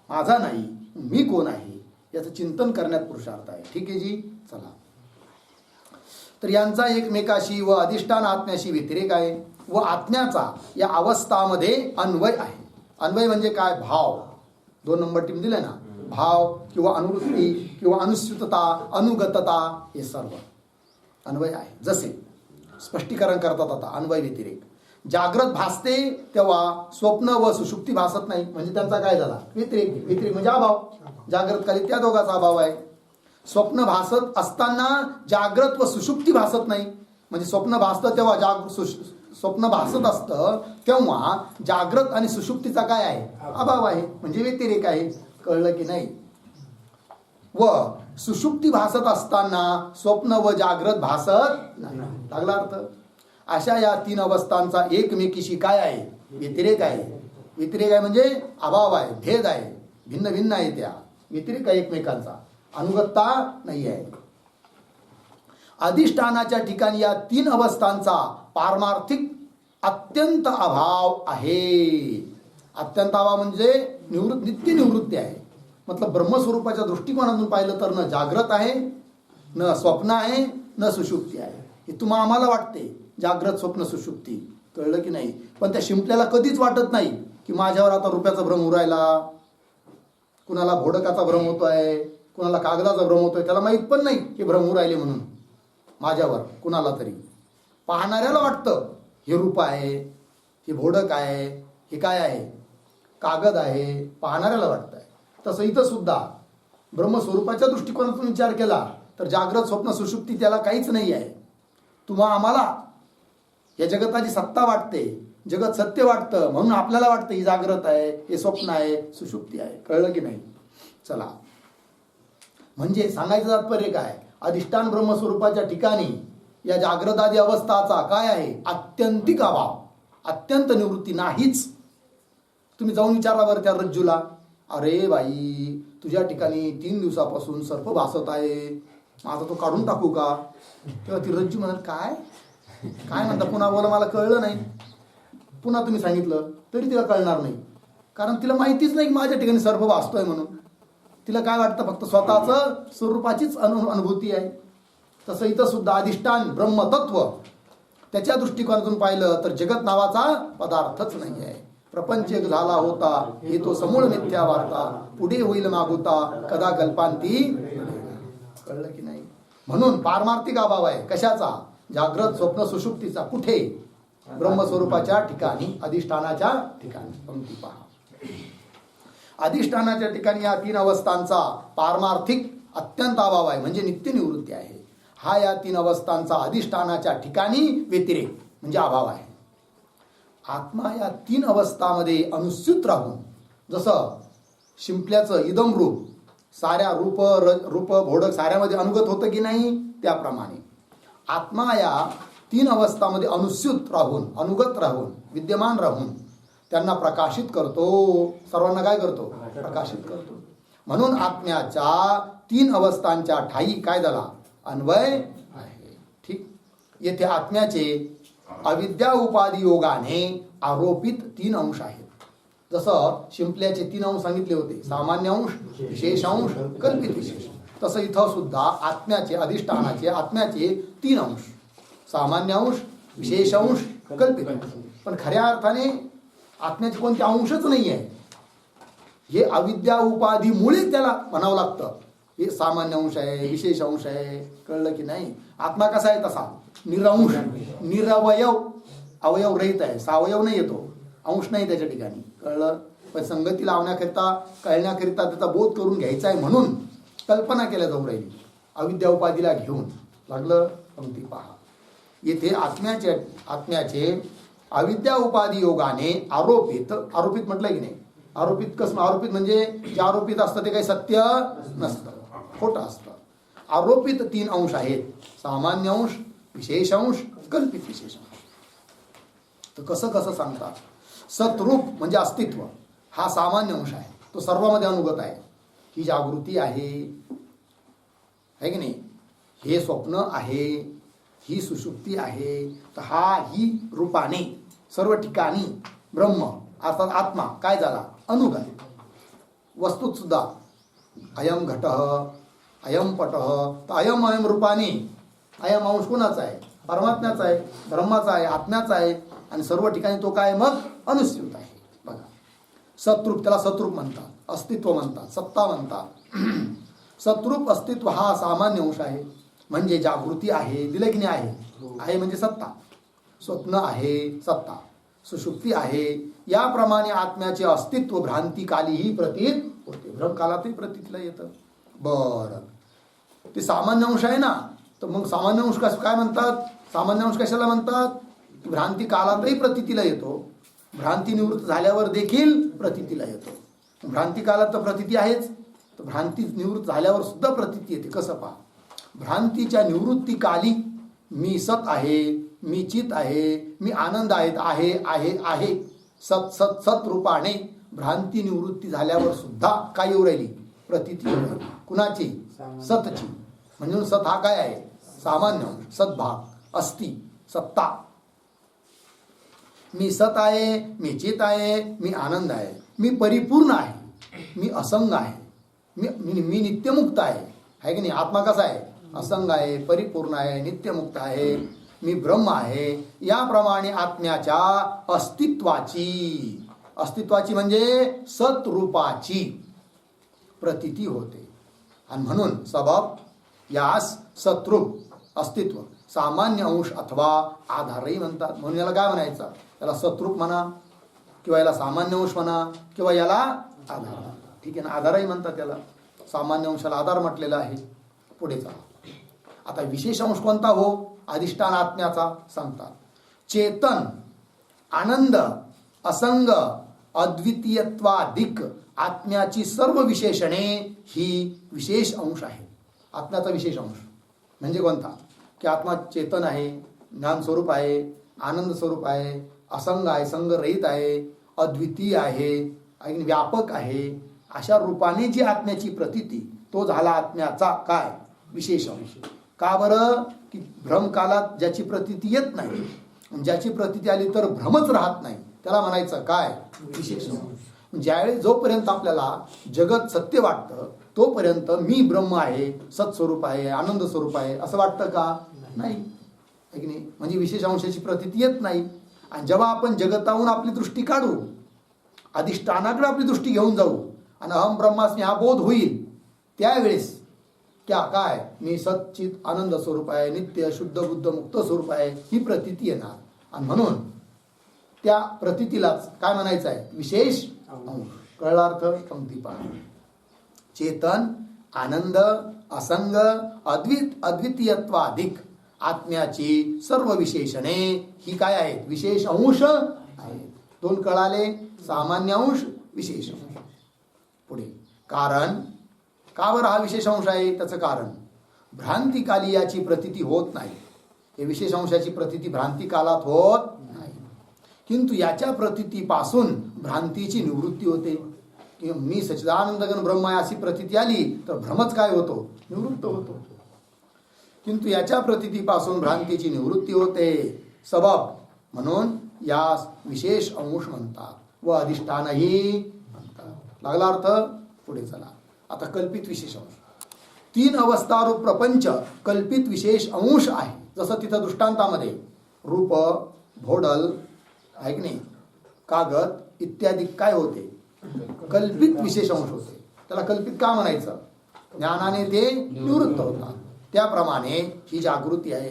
माझा नाही, मी कोण आहे याचं चिंतन करण्यात पुरुषार्थ आहे. ठीक आहे जी. चला, तर यांचा एकमेकाशी व अधिष्ठान आत्म्याशी व्यतिरेक आहे व आत्म्याचा या अवस्थामध्ये अन्वय आहे. अन्वय म्हणजे काय? भाव. 2 नंबर टीम दिले ना, भाव किंवा अनुवृत्ती किंवा अनुस्यूतता, अनुगतता, हे सर्व अन्वय आहे. जसे स्पष्टीकरण करतात आता अन्वय व्यतिरेक. जाग्रत भासते तेव्हा स्वप्न व सुषुप्ती भासत नाही, म्हणजे त्यांचा काय झाला? व्यतिरेक. व्यतिरेक म्हणजे अभाव. जाग्रत काली त्या दोघांचा अभाव आहे. स्वप्न भासत असताना जाग्रत व सुषुप्ती भासत नाही, म्हणजे स्वप्न भासतं तेव्हा स्वप्न भासत असतं तेव्हा जाग्रत आणि सुषुप्तीचा काय आहे? अभाव आहे, म्हणजे व्यतिरेक आहे. कळलं की नाही? व सुषुप्ती भासत असताना स्वप्न व जाग्रत भासत नाही. लागला अर्थ? अशा या 3 अवस्थांचा एकमेकीशी काय आहे? व्यतिरेक आहे. व्यतिरेक आहे म्हणजे अभाव आहे, भेद आहे, भिन्न भिन्न आहे, त्या व्यतिरेक आहे एकमेकांचा, अनुगतता नाही आहे. अधिष्ठानाच्या ठिकाणी या 3 अवस्थांचा पारमार्थिक अत्यंत अभाव आहे. अत्यंत अभाव म्हणजे नित्य निवृत्ती आहे. मतलब ब्रह्मस्वरूपाच्या दृष्टिकोनातून पाहिलं तर न जाग्रत आहे, न स्वप्न आहे, न सुषुप्ती आहे. हे तुम्हाला आम्हाला वाटते जाग्रत, स्वप्न, सुषुप्ती. कळलं की नाही? पण त्या शिंपल्याला कधीच वाटत नाही की माझ्यावर आता रुपयाचा भ्रम उरायला, कुणाला भोडकाचा भ्रम होतोय, कुणाला कागदाचा भ्रम होतोय. त्याला माहीत पण नाही की भ्रम उरायले म्हणून माझ्यावर कुणाला तरी. पाहणाऱ्याला वाटतं हे रूप आहे, हे भोडक आहे, हे काय आहे? कागद आहे. पाहणाऱ्याला वाटतं आहे. तसं इथं सुद्धा ब्रह्मस्वरूपाच्या दृष्टिकोनातून विचार केला तर जाग्रत, स्वप्न, सुषुप्ती त्याला काहीच नाही आहे. तुम्हा आम्हाला या जगताची सत्ता वाटते, जगत सत्य वाटतं, म्हणून आपल्याला वाटतं ही जाग्रत आहे, हे स्वप्न आहे, सुषुप्ती आहे. कळलं की नाही? चला, म्हणजे सांगायचं तात्पर्य काय? अधिष्ठान ब्रह्मस्वरूपाच्या ठिकाणी या जाग्रतादी अवस्थाचा काय आहे? आत्यंतिक अभाव, अत्यंत निवृत्ती नाहीच. तुम्ही जाऊन विचारा बरं त्या रज्जूला, अरे बाई तुझ्या ठिकाणी 3 दिवसापासून सर्प भासत आहे, माझा तो काढून टाकू का? तेव्हा ती रज्जू म्हणत काय काय म्हणता? पुन्हा बोला, मला कळलं नाही. पुन्हा तुम्ही सांगितलं तरी तिला कळणार नाही, कारण तिला माहितीच नाही की माझ्या ठिकाणी सर्प भासतोय म्हणून. तिला काय वाटतं? फक्त स्वतःचं स्वरूपाचीच अनुभूती आहे. तसं इथं सुद्धा अधिष्ठान ब्रह्मतत्व त्याच्या दृष्टिकोनातून पाहिलं तर जगत नावाचा पदार्थच नाही आहे. प्रपंच एक झाला होता, हे तो समूळ मिथ्या वार्ता, पुढे होईल मागुता, कदा कल्पांती. कळलं की नाही? म्हणून पारमार्थिक अभाव आहे. कशाचा? जाग्रत, स्वप्न, सुषुप्तीचा. कुठे? ब्रह्मस्वरूपाच्या ठिकाणी, अधिष्ठानाच्या ठिकाणी. पंक्ती पहा. अधिष्ठानाच्या ठिकाणी या 3 अवस्थांचा पारमार्थिक अत्यंत अभाव आहे, म्हणजे नित्य निवृत्ती आहे. हा या 3 अवस्थांचा अधिष्ठानाच्या ठिकाणी व्यतिरेक म्हणजे अभाव आहे. आत्मा या 3 अवस्थामध्ये अनुस्यूत राहून, जसं शिंपल्याचं इदम रूप साऱ्या रूप भोडक साऱ्यामध्ये अनुगत होतं की नाही, त्याप्रमाणे आत्मा या 3 अवस्थामध्ये अनुस्यूत राहून, अनुगत राहून, विद्यमान राहून त्यांना प्रकाशित करतो. सर्वांना काय करतो? प्रकाशित करतो. म्हणून आत्म्याच्या 3 अवस्थांच्या ठाई काय झाला? अन्वय आहे. ठीक. येथे आत्म्याचे अविद्या उपाधी योगाने आरोपित 3 अंश आहेत. जसं शिंपल्याचे 3 अंश सांगितले होते, सामान्य अंश, विशेष अंश, कल्पित विशेष. तसं इथं सुद्धा आत्म्याचे, अधिष्ठानाचे, आत्म्याचे 3 अंश, सामान्य अंश, विशेष अंश, कल्पित अंश. पण खऱ्या अर्थाने आत्म्याचे कोणते अंशच नाही आहे. हे अविद्या उपाधीमुळे त्याला म्हणावं लागतं हे सामान्य अंश आहे, विशेष अंश आहे. कळलं की नाही? आत्मा कसा आहे? तसा निरंश, निरवयव, अवयव रहित आहे, सावयव नाही येतो, अंश नाही त्याच्या ठिकाणी. कळलं? पण संगती लावण्याकरिता, कळण्याकरिता त्याचा बोध करून घ्यायचा आहे म्हणून कल्पना केल्या जाऊ राहिली अविद्या उपाधीला घेऊन. लागलं? पंक्ती पहा. येथे आत्म्याचे अविद्या उपाधी योगाने आरोपित, आरोपित म्हटलं की नाही? आरोपित कसं? आरोपित म्हणजे जे आरोपित असतं ते काही सत्य नसतं, खोटं असतं. आरोपित 3 अंश आहेत, सामान्य अंश, विशेष अंश, कल्पित विशेष अंश. तर कसं कसं सांगतात? सतरूप म्हणजे अस्तित्व, हा सामान्य अंश आहे, तो सर्वांमध्ये अनुगत आहे. ही जागृती आहे की नाही? हे स्वप्न आहे, ही सुषुप्ती आहे. तर ही रूपाने सर्व ठिकाणी ब्रह्म अर्थात आत्मा काय झाला, अणु आहे. वस्तूत सुद्धा अयम घट, अयम पट, तर अयम अयम रूपाने अयम अंश कोणाचा आहे, परमात्म्याचा आहे, ब्रह्माचा आहे, आत्म्याचा आहे. आणि सर्व ठिकाणी तो काय मग अनुस्यूत आहे. बघा, सतरूप, त्याला सतरूप म्हणतात, अस्तित्व म्हणतात, सत्ता म्हणतात. सतरूप अस्तित्व हा सामान्य अंश आहे. म्हणजे जागृती आहे, दिलं की नाही, आहे म्हणजे सत्ता, स्वप्न आहे सत्ता, सुषुप्ती आहे. याप्रमाणे आत्म्याचे अस्तित्व भ्रांतिकालीही प्रतीत होते, भ्रमकालातही प्रतीतला येतं. बरं, ते सामान्य अंश आहे ना, तर मग सामान्य अंश काय म्हणतात, सामान्य अंश कशाला म्हणतात, भ्रांती कालातही प्रतीतीला येतो, भ्रांती निवृत्त झाल्यावर देखील प्रतीतीला येतो. भ्रांती कालात तर प्रतीती आहेच, तर भ्रांती निवृत्त झाल्यावर सुद्धा प्रतीती येते. कसं पहा, भ्रांतीच्या निवृत्तीकाली मी सत आहे, मी चित आहे, मी आनंद आहे, आहे सत सत सत रूपाने भ्रांती निवृत्ती झाल्यावर सुद्धा काय येऊ राहिली, प्रतीती येऊ राहिली. कुणाची, सतची. म्हणजे सत हा काय आहे, सामान्य अंश, सद्भाग, अस्ति, सत्ता. मी सत आहे, मी चित आहे, मी आनंद आहे, मी परिपूर्ण आहे, मी असंग आहे, मी नित्यमुक्त आहे की नाही. आत्मा कसा आहे, असंग आहे, परिपूर्ण आहे, नित्यमुक्त आहे, मी ब्रह्म आहे. याप्रमाणे आत्म्याच्या अस्तित्वाची म्हणजे सतरूपाची प्रतीती होते. आणि म्हणून सबब यास सतरूप अस्तित्व सामान्य अंश अथवा आधारही म्हणतात. म्हणून याला काय म्हणायचं, याला सतरूप म्हणा, किंवा याला सामान्य अंश म्हणा, किंवा याला आधार. ठीक आहे ना, आधारही म्हणतात याला. सामान्य अंशाला आधार म्हटलेला आहे. पुढे चला, आता विशेष अंश कोणता हो, अधिष्ठान आत्म्याचा सांगतात. चेतन, आनंद, असंग, अद्वितीयत्वाधिक आत्म्याची सर्व विशेषणे ही विशेष अंश आहे. आत्म्याचा विशेष अंश म्हणजे कोणता, की आत्मा चेतन आहे, ज्ञान स्वरूप आहे, आनंद स्वरूप आहे, असंग आहे, संगरहित आहे, अद्वितीय आहे आणि व्यापक आहे. अशा रूपाने जी आत्म्याची प्रतीती, तो झाला आत्म्याचा काय, विशेष अंश. का बरं, की भ्रमकालात ज्याची प्रतीती येत नाही, ज्याची प्रतीती आली तर भ्रमच राहत नाही, त्याला म्हणायचं काय, विशेष अंश. ज्यावेळी जोपर्यंत आपल्याला जगत सत्य वाटतं तोपर्यंत मी ब्रह्म आहे, सत्स्वरूप आहे, आनंद स्वरूप आहे असं वाटतं का, नाही की नाही. म्हणजे विशेष अंशाची प्रतीती येत नाही. आणि जेव्हा आपण जगताहून आपली दृष्टी काढू, अधिष्ठानाकडे आपली दृष्टी घेऊन जाऊ आणि अहम ब्रह्मास्मी हा बोध होईल, त्यावेळेस काय, मी सच्चित आनंद स्वरूप आहे, नित्य शुद्ध बुद्ध मुक्त स्वरूप आहे, ही प्रतीती येणार. आणि म्हणून त्या प्रतीतीलाच काय म्हणायचं आहे, विशेष अंश. कळला अर्थ, पंक्ती पहा. चेतन, आनंद, असंग, अद्वितीयत्वाधिक आत्म्याची सर्व विशेषणे ही काय आहेत, विशेष अंश आहेत. दोन कळाले, सामान्य अंश, विशेष अंश. पुढे कारण, का बरं हा विशेष अंश आहे, त्याचं कारण भ्रांतिकाली याची प्रतीती होत नाही. हे विशेष अंशाची प्रतीती भ्रांतिकालात होत नाही, किंतु याच्या प्रतीतीपासून भ्रांतीची निवृत्ती होते. मी सच्चिदानंदघन ब्रह्म आहे अशी प्रतीती आली तर भ्रमच काय होतो, निवृत्त होतो. किंतु याच्या प्रतीतीपासून भ्रांतीची निवृत्ती होते. सबब म्हणून यास विशेष अंश म्हणतात व अधिष्ठानही म्हणतात. लागला अर्थ, पुढे चला. आता कल्पित विशेष अंश. 3 अवस्थारूप प्रपंच कल्पित विशेष अंश आहे. जसं तिथं दृष्टांतामध्ये रूप, भोडल आहे की नाही, कागद इत्यादी काय होते, कल्पित विशेष अंश होते. त्याला कल्पित का म्हणायचं, ज्ञानाने ते निवृत्त होतात. त्याप्रमाणे ही जागृती आहे,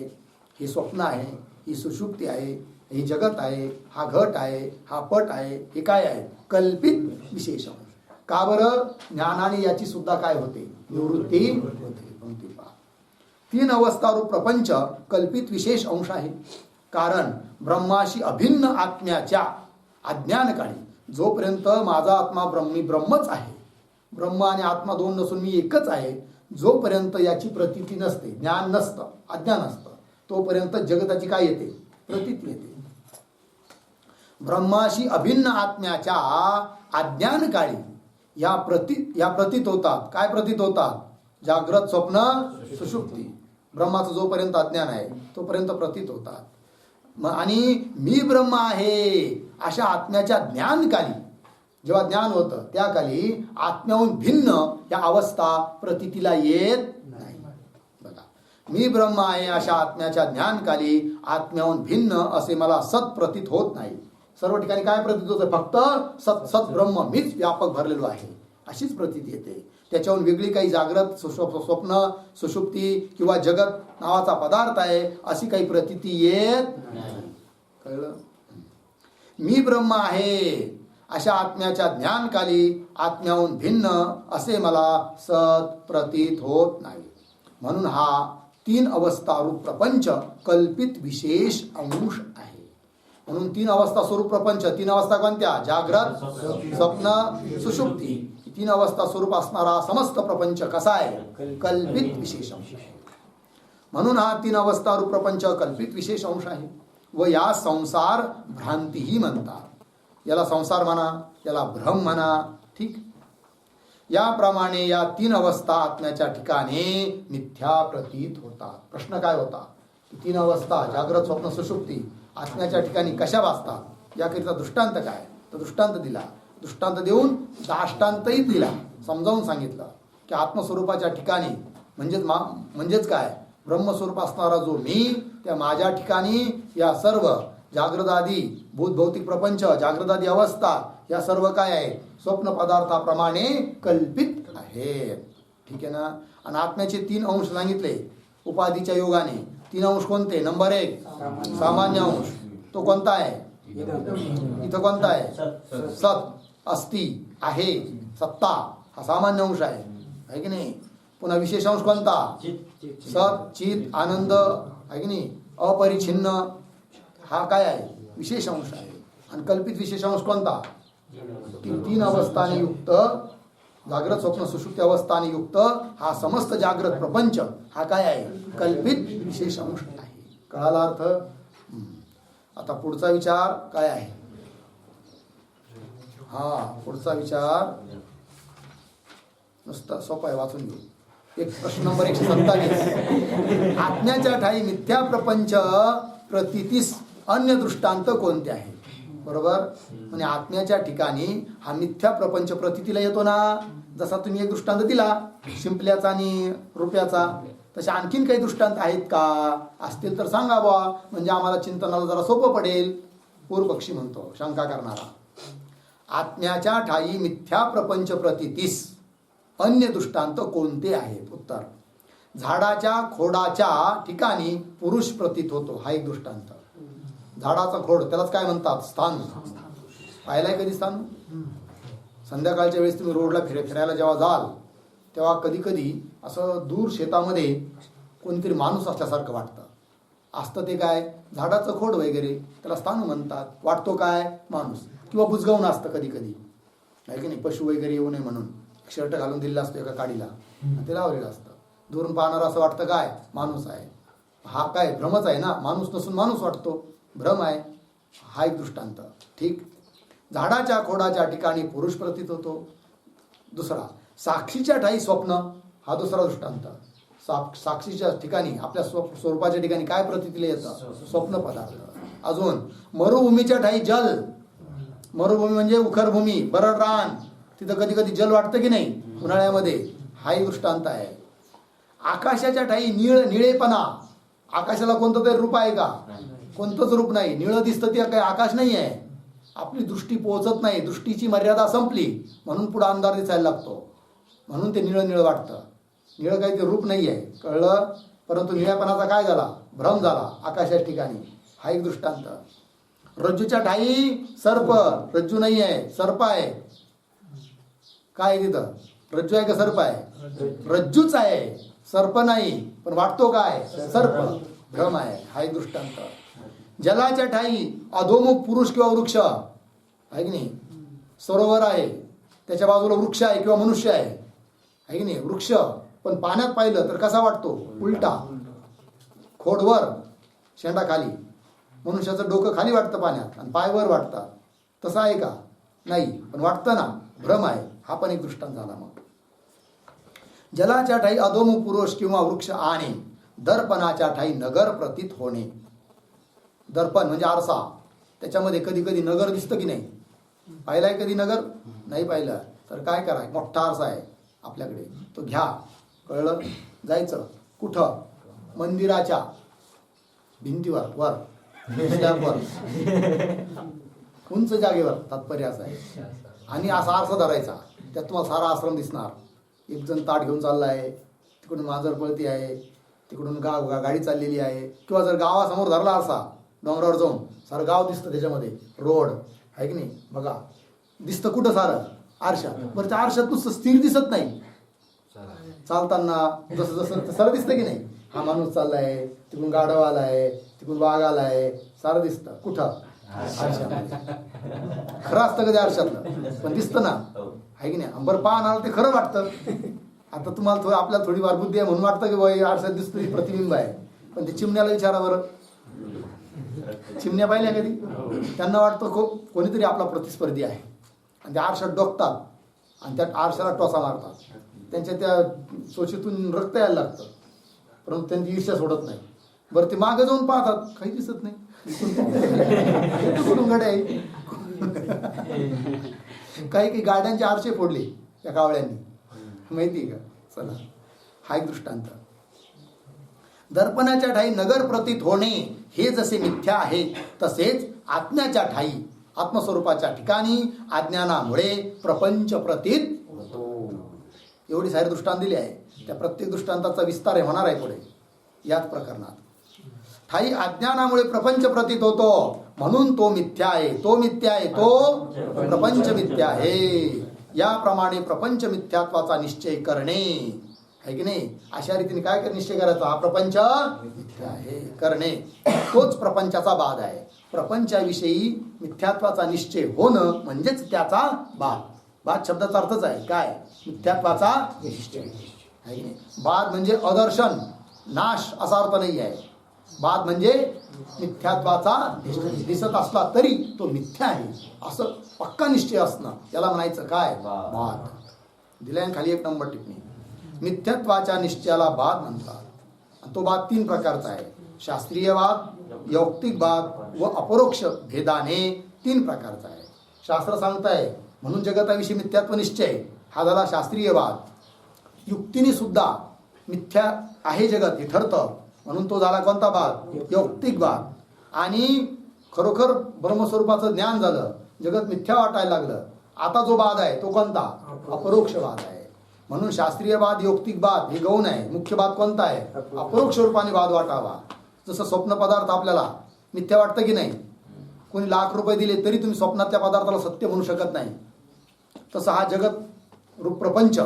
ही स्वप्न आहे, ही सुषुप्ती आहे, ही जगत आहे, हा घट आहे, हा पट आहे, हे काय आहे, कल्पित विशेष अंश. का बरं, ज्ञानाने याची सुद्धा काय होते, निवृत्ती होते. 3 अवस्थारूप प्रपंच कल्पित विशेष अंश आहे. कारण ब्रह्माशी अभिन्न आत्म्याच्या अज्ञानकाळी जोपर्यंत माझा आत्मा मी ब्रह्मच आहे, ब्रह्म आणि आत्मा दोन नसून मी एकच आहे, जोपर्यंत याची प्रतीती नसते, ज्ञान नसतं, अज्ञान असतं, तोपर्यंत जगताची काय येते, प्रतीती येते. ब्रह्माशी अभिन्न आत्म्याच्या अज्ञानकाळी या प्रतीत होतात. काय प्रतीत होतात, जागृत, स्वप्न, सुषुप्ती. ब्रह्माचं जोपर्यंत अज्ञान आहे तोपर्यंत प्रतीत होतात. आणि मी ब्रह्म आहे अशा आत्म्याच्या ज्ञानकाली, जेव्हा ज्ञान होतं त्या काली आत्म्याहून भिन्न या अवस्था प्रतीतीला येत नाही. बघा, मी ब्रह्म आहे अशा आत्म्याच्या ज्ञानकाली आत्म्याहून भिन्न असे मला सत प्रतीत होत नाही. सर्व ठिकाणी काय प्रतीत होतं? फक्त सत सत ब्रह्म मीच व्यापक भरलेलो आहे अशीच प्रतीती येते. त्याच्याहून वेगळी काही जागृत स्वप्न सुषुप्ती किंवा जगत नावाचा पदार्थ आहे अशी काही प्रतीती येत नाही. कळलं? मी ब्रह्म आहे अशा आत्म्याच्या ज्ञानकाली आत्म्याहून भिन्न असे मला सत प्रतीत होत नाही. म्हणून हा 3 अवस्था रूप प्रपंच कल्पित विशेष अंश आहे. म्हणून 3 अवस्था स्वरूप प्रपंच, 3 अवस्था कोणत्या? जाग्रत, स्वप्न, सुषुप्ती. 3 अवस्था स्वरूप असणारा समस्त प्रपंच कसा आहे? कल्पित विशेष अंश आहे. म्हणून हा 3 अवस्था रूप प्रपंच कल्पित विशेष अंश आहे. व या संसार भ्रांतीही म्हणतात. याला संसार म्हणा, याला भ्रम म्हणा. ठीक. याप्रमाणे या 3 अवस्था आत्म्याच्या ठिकाणी मिथ्या प्रतीत होतात. प्रश्न काय होता? 3 अवस्था जागृत, स्वप्न, सुषुप्ती आत्म्याच्या ठिकाणी कशा वाचतात? याकरिता दृष्टांत काय? तर दृष्टांत दिला. दृष्टांत देऊन दाष्टांतही दिला. समजावून सांगितलं की आत्मस्वरूपाच्या ठिकाणी म्हणजेच काय? ब्रह्मस्वरूप असणारा जो मी, त्या माझ्या ठिकाणी या सर्व जागृतादी भूत भौतिक प्रपंच, जागृतादी अवस्था या सर्व काय आहे? स्वप्न पदार्थाप्रमाणे कल्पित आहे. ठीक आहे ना? आणि आत्म्याचे 3 अंश सांगितले उपाधीच्या योगाने. 3 अंश कोणते? नंबर 1 सामान्य अंश. तो कोणता आहे? इथं कोणता आहे? सत, अस्ति, आहे, सत्ता. हा सामान्य अंश आहे की नाही? पुन्हा विशेष अंश कोणता? सत, चित, आनंद आहे की नाही? अपरिच्छिन्न. हा काय आहे? विशेष अंश आहे. आणि कल्पित विशेष अंश कोणता? 3 अवस्थाने युक्त, जागृत, स्वप्न, सुषुप्ती अवस्थाने युक्त हा समस्त जागृत प्रपंच हा काय आहे? कल्पित विशेष अंश आहे. कळाला अर्थ? आता पुढचा विचार काय आहे? हा पुढचा विचार नुसता सोपा आहे, वाचून घेऊ. प्रश्न नंबर 127. आत्म्याच्या ठाई मिथ्या प्रपंच प्रतीतीस अन्य दृष्टांत कोणते आहे? बरोबर. म्हणजे आत्म्याच्या ठिकाणी हा मिथ्या प्रपंच प्रतीतीला येतो ना. जसा तुम्ही एक दृष्टांत दिला शिंपल्याचा आणि रुपयाचा, तसे आणखीन काही दृष्टांत आहेत का? असतील तर सांगा बुवा, म्हणजे आम्हाला चिंतनाला जरा सोपं पडेल. पूर्वपक्षी म्हणतो, शंका करणारा. आत्म्याच्या ठाई मिथ्या प्रपंच प्रतीतीस अन्य दृष्टांत कोणते आहेत? उत्तर, झाडाच्या खोडाच्या ठिकाणी पुरुष प्रतीत होतो. हा एक दृष्टांत. झाडाचा खोड, त्यालाच काय म्हणतात? स्थान. पाहिलाय कधी स्थान? संध्याकाळच्या वेळेस तुम्ही रोडला फिरायला जेव्हा जाल तेव्हा कधी कधी असं दूर शेतामध्ये कोणीतरी माणूस असल्यासारखं वाटतं. असतं ते काय? झाडाचं खोड वगैरे, त्याला स्थान म्हणतात. वाटतो काय? माणूस. किंवा बुजगावून असतं कधी कधी, आहे की नाही? पशु वगैरे येऊ नये म्हणून शर्ट घालून दिलेला असतो एका काडीला, ते लावलेलं असतं. दुरून पाहणारा असं वाटतं काय? माणूस आहे. हा काय? भ्रमच आहे ना. माणूस नसून माणूस वाटतो, भ्रम आहे. हा एक दृष्टांत. ठीक. झाडाच्या खोडाच्या ठिकाणी पुरुष प्रतीत होतो. दुसरा, साक्षीच्या ठाई स्वप्न. हा दुसरा दृष्टांत. साक्षीच्या ठिकाणी, आपल्या स्वरूपाच्या ठिकाणी काय प्रतीतीला येतं? स्वप्न पदार्थ. अजून मरुभूमीच्या ठाई जल. मरुभूमी म्हणजे उखरभूमी, बरड रान. तिथं कधी कधी जल वाटतं की नाही उन्हाळ्यामध्ये? हाही दृष्टांत आहे. आकाशाच्या ठाई निळेपणा. आकाशाला कोणतं तरी रूप आहे का? कोणतंच रूप नाही. निळं दिसतं ते काही आकाश नाही आहे. आपली दृष्टी पोहोचत नाही, दृष्टीची मर्यादा संपली म्हणून पुढे अंधार दिसायला लागतो, म्हणून ते निळं निळं वाटतं. निळं काही ते रूप नाही आहे. कळलं? परंतु निळ्यापणाचा काय झाला? भ्रम झाला आकाशाच्या ठिकाणी. हा एक दृष्टांत. रज्जूच्या ठाई सर्प. रज्जू नाही आहे, सर्प आहे. काय आहे तिथं? रज्जू आहे का सर्प आहे? रज्जूच आहे, सर्प नाही. पण वाटतो काय? सर्प. भ्रम आहे. हा एक दृष्टांत. जलाच्या ठाई अधोमुख पुरुष किंवा वृक्ष आहे की नाही? सरोवर आहे, त्याच्या बाजूला वृक्ष आहे किंवा मनुष्य आहे की नाही? वृक्ष पण पाण्यात पाहिलं तर कसा वाटतो? उलटा. खोडवर, शेंडा खाली. मनुष्याचं डोकं खाली वाटतं पाण्यात आणि पाय वर वाटतात. तसं आहे का? नाही, पण वाटतं ना. भ्रम आहे. हा पण एक दृष्टांत झाला. मग जलाच्या ठाई अधोमुख पुरुष किंवा वृक्ष आणि दर्पणाच्या ठाई नगर प्रतीत होणे. दर्पण म्हणजे आरसा. त्याच्यामध्ये कधी कधी नगर दिसतं की नाही? पाहिलाय कधी नगर? नाही पाहिलं तर काय कराय, मोठा आरसा आहे आपल्याकडे, तो घ्या, कळलं, जायचं कुठं? मंदिराच्या भिंतीवर, वर स्लॅबवर, उंच जागेवर, तात्पर्य असं आहे. आणि असा आरसा धरायचा, त्यात तुम्हाला सारा आश्रम दिसणार. एक जण ताट घेऊन चाललाय, तिकडून मांजर पळती आहे, तिकडून गाडी चाललेली आहे. किंवा जर गावासमोर धरला आरसा, डोंगरावर जाऊन सारं गाव दिसतं त्याच्यामध्ये, रोड आहे की नाही? बघा दिसतं कुठं? सारं आरशात. बरं त्या आरशात नुसतं स्थिर दिसत नाही, चालताना जसं जसं सरळ दिसतं की नाही? हा माणूस चाललाय, तिकडून गाढव आलाय, तिकडून वाघ आलाय, सारं दिसतं कुठं? आरशात. खरं असतं कधी आरशातलं, पण दिसतं ना, आहे की नाही? बरं पाहणार ते खरं वाटतं. आता तुम्हाला आपल्याला थोडी बुद्धी आहे म्हणून वाटतं की बाई आरशात दिसतं ती प्रतिबिंब आहे, पण ते चिमण्याला विचारा बरं, चिमण्या पाहिल्या कधी? त्यांना वाटतं कोणीतरी आपला प्रतिस्पर्धी आहे, आणि त्या आरशात डोकतात आणि त्या आरशाला टोचा मारतात. त्यांच्या त्या चोचीतून रक्त यायला लागतं, परंतु त्यांची ईर्ष्या सोडत नाही. बरं ते मागे जाऊन पाहतात, काही दिसत नाही, कुठून गड्या आहे. काही गाड्यांचे आरशे फोडले त्या कावळ्यांनी, माहिती आहे का? चला, हा एक दृष्टांत. दर्पणाच्या ठाई नगर प्रतीत होणे हे जसे मिथ्या आहे, तसेच आत्म्याच्या ठाई, आत्मस्वरूपाच्या ठिकाणी अज्ञानामुळे प्रपंच प्रतीत होतो. एवढी सारी दृष्टांत दिली आहे. त्या प्रत्येक दृष्टांताचा विस्तार होणार आहे पुढे याच प्रकरणात. ठाई अज्ञानामुळे प्रपंच प्रतीत होतो, म्हणून तो मिथ्या आहे, तो मिथ्या आहे, तो प्रपंच मिथ्या आहे. याप्रमाणे प्रपंच मिथ्यात्वाचा निश्चय करणे, आहे की नाही? अशा रीतीने काय निश्चय करायचा? हा प्रपंच मिथ्या आहे करणे, तोच प्रपंचाचा बाध आहे. प्रपंचाविषयी मिथ्यात्वाचा निश्चय होणं म्हणजेच त्याचा बाध. बाध शब्दाचा अर्थच आहे काय? मिथ्यात्वाचा निश्चय, आहे की नाही? बाध म्हणजे अदर्शन, नाश असा अर्थ नाही आहे. बाध म्हणजे मिथ्यात्वाचा निश्चय, दिसत असला तरी तो मिथ्या आहे असं पक्का निश्चय असणं, त्याला म्हणायचं काय? बाध. दिलाय खाली 1 नंबर टिप्पणी. मिथ्यात्वाच्या निश्चयाला बाध म्हणतात. तो बाध 3 प्रकारचा आहे: शास्त्रीयवाद, यौक्तिकवाद व अपरोक्ष भेदाने 3 प्रकारचा आहे. शास्त्र सांगताय म्हणून जगताविषयी मिथ्यात्व निश्चय, हा झाला शास्त्रीयवाद. युक्तीने सुद्धा मिथ्या आहे जगत हे ठरतं, म्हणून तो झाला कोणता वाद? यौक्तिकवाद. आणि खरोखर ब्रह्मस्वरूपाचं ज्ञान झालं, जगत मिथ्या वाटायला लागलं, आता जो वाद आहे तो कोणता? अपरोक्षवाद आहे. म्हणून शास्त्रीयवाद, यौक्तिकवाद हे गौण आहे. मुख्य वाद कोणता आहे? अपरोक्ष रूपाने वाद वाटावा. जसं स्वप्न पदार्थ आपल्याला मिथ्या वाटतं की नाही? कोणी लाख रुपये दिले तरी तुम्ही स्वप्नातल्या पदार्थाला सत्य म्हणू शकत नाही. तसं हा जगत रूप प्रपंच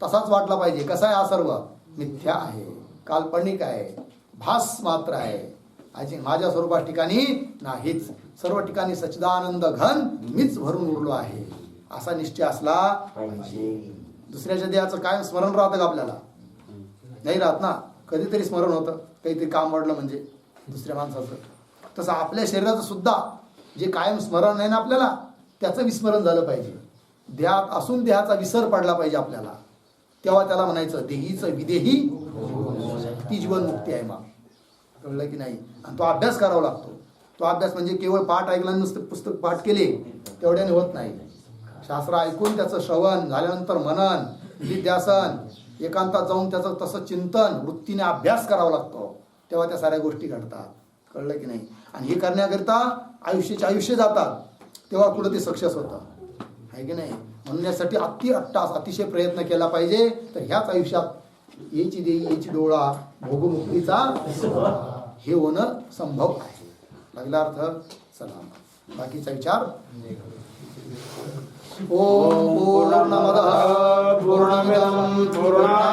तसाच वाटला पाहिजे. कसा आहे? हा सर्व मिथ्या आहे, काल्पनिक आहे, भास मात्र आहे, माझ्या स्वरूपा ठिकाणी नाहीच, सर्व ठिकाणी सच्चिदानंद घन मीच भरून उरलो आहे असा निश्चय असला पाहिजे. दुसऱ्याच्या देहाचं काय स्मरण राहतं का आपल्याला? नाही राहत ना. कधीतरी स्मरण होतं, काहीतरी काम वाढलं म्हणजे दुसऱ्या माणसाचं. तसं आपल्या शरीराचं सुद्धा जे कायम स्मरण आहे ना आपल्याला, त्याचं विस्मरण झालं पाहिजे. देहात असून देहाचा विसर पडला पाहिजे आपल्याला, तेव्हा त्याला म्हणायचं देहीचं विदेही, ती जीवनमुक्ती आहे. मग कळलं की नाही? आणि तो अभ्यास करावा लागतो. तो अभ्यास म्हणजे केवळ पाठ ऐकला, नुसतं पुस्तक पाठ केले तेवढ्याने होत नाही. शास्त्र ऐकून त्याचं श्रवण झाल्यानंतर मनन, निध्यासन, एकांतात जाऊन त्याचं तसं चिंतन, वृत्तीने अभ्यास करावा लागतो, तेव्हा त्या साऱ्या गोष्टी घडतात. कळलं की नाही? आणि हे करण्याकरिता आयुष्याचे आयुष्य जातात, तेव्हा कुठं ते सक्सेस होतं, आहे की नाही? म्हणून यासाठी अतिशय प्रयत्न केला पाहिजे. तर ह्याच आयुष्यात याची देई याची डोळा भोगमुक्तीचा हे होणं संभव आहे. लागला अर्थ? चला बाकीचा विचार. ओम पूर्णमदः पूर्णमिदं पूर्णात्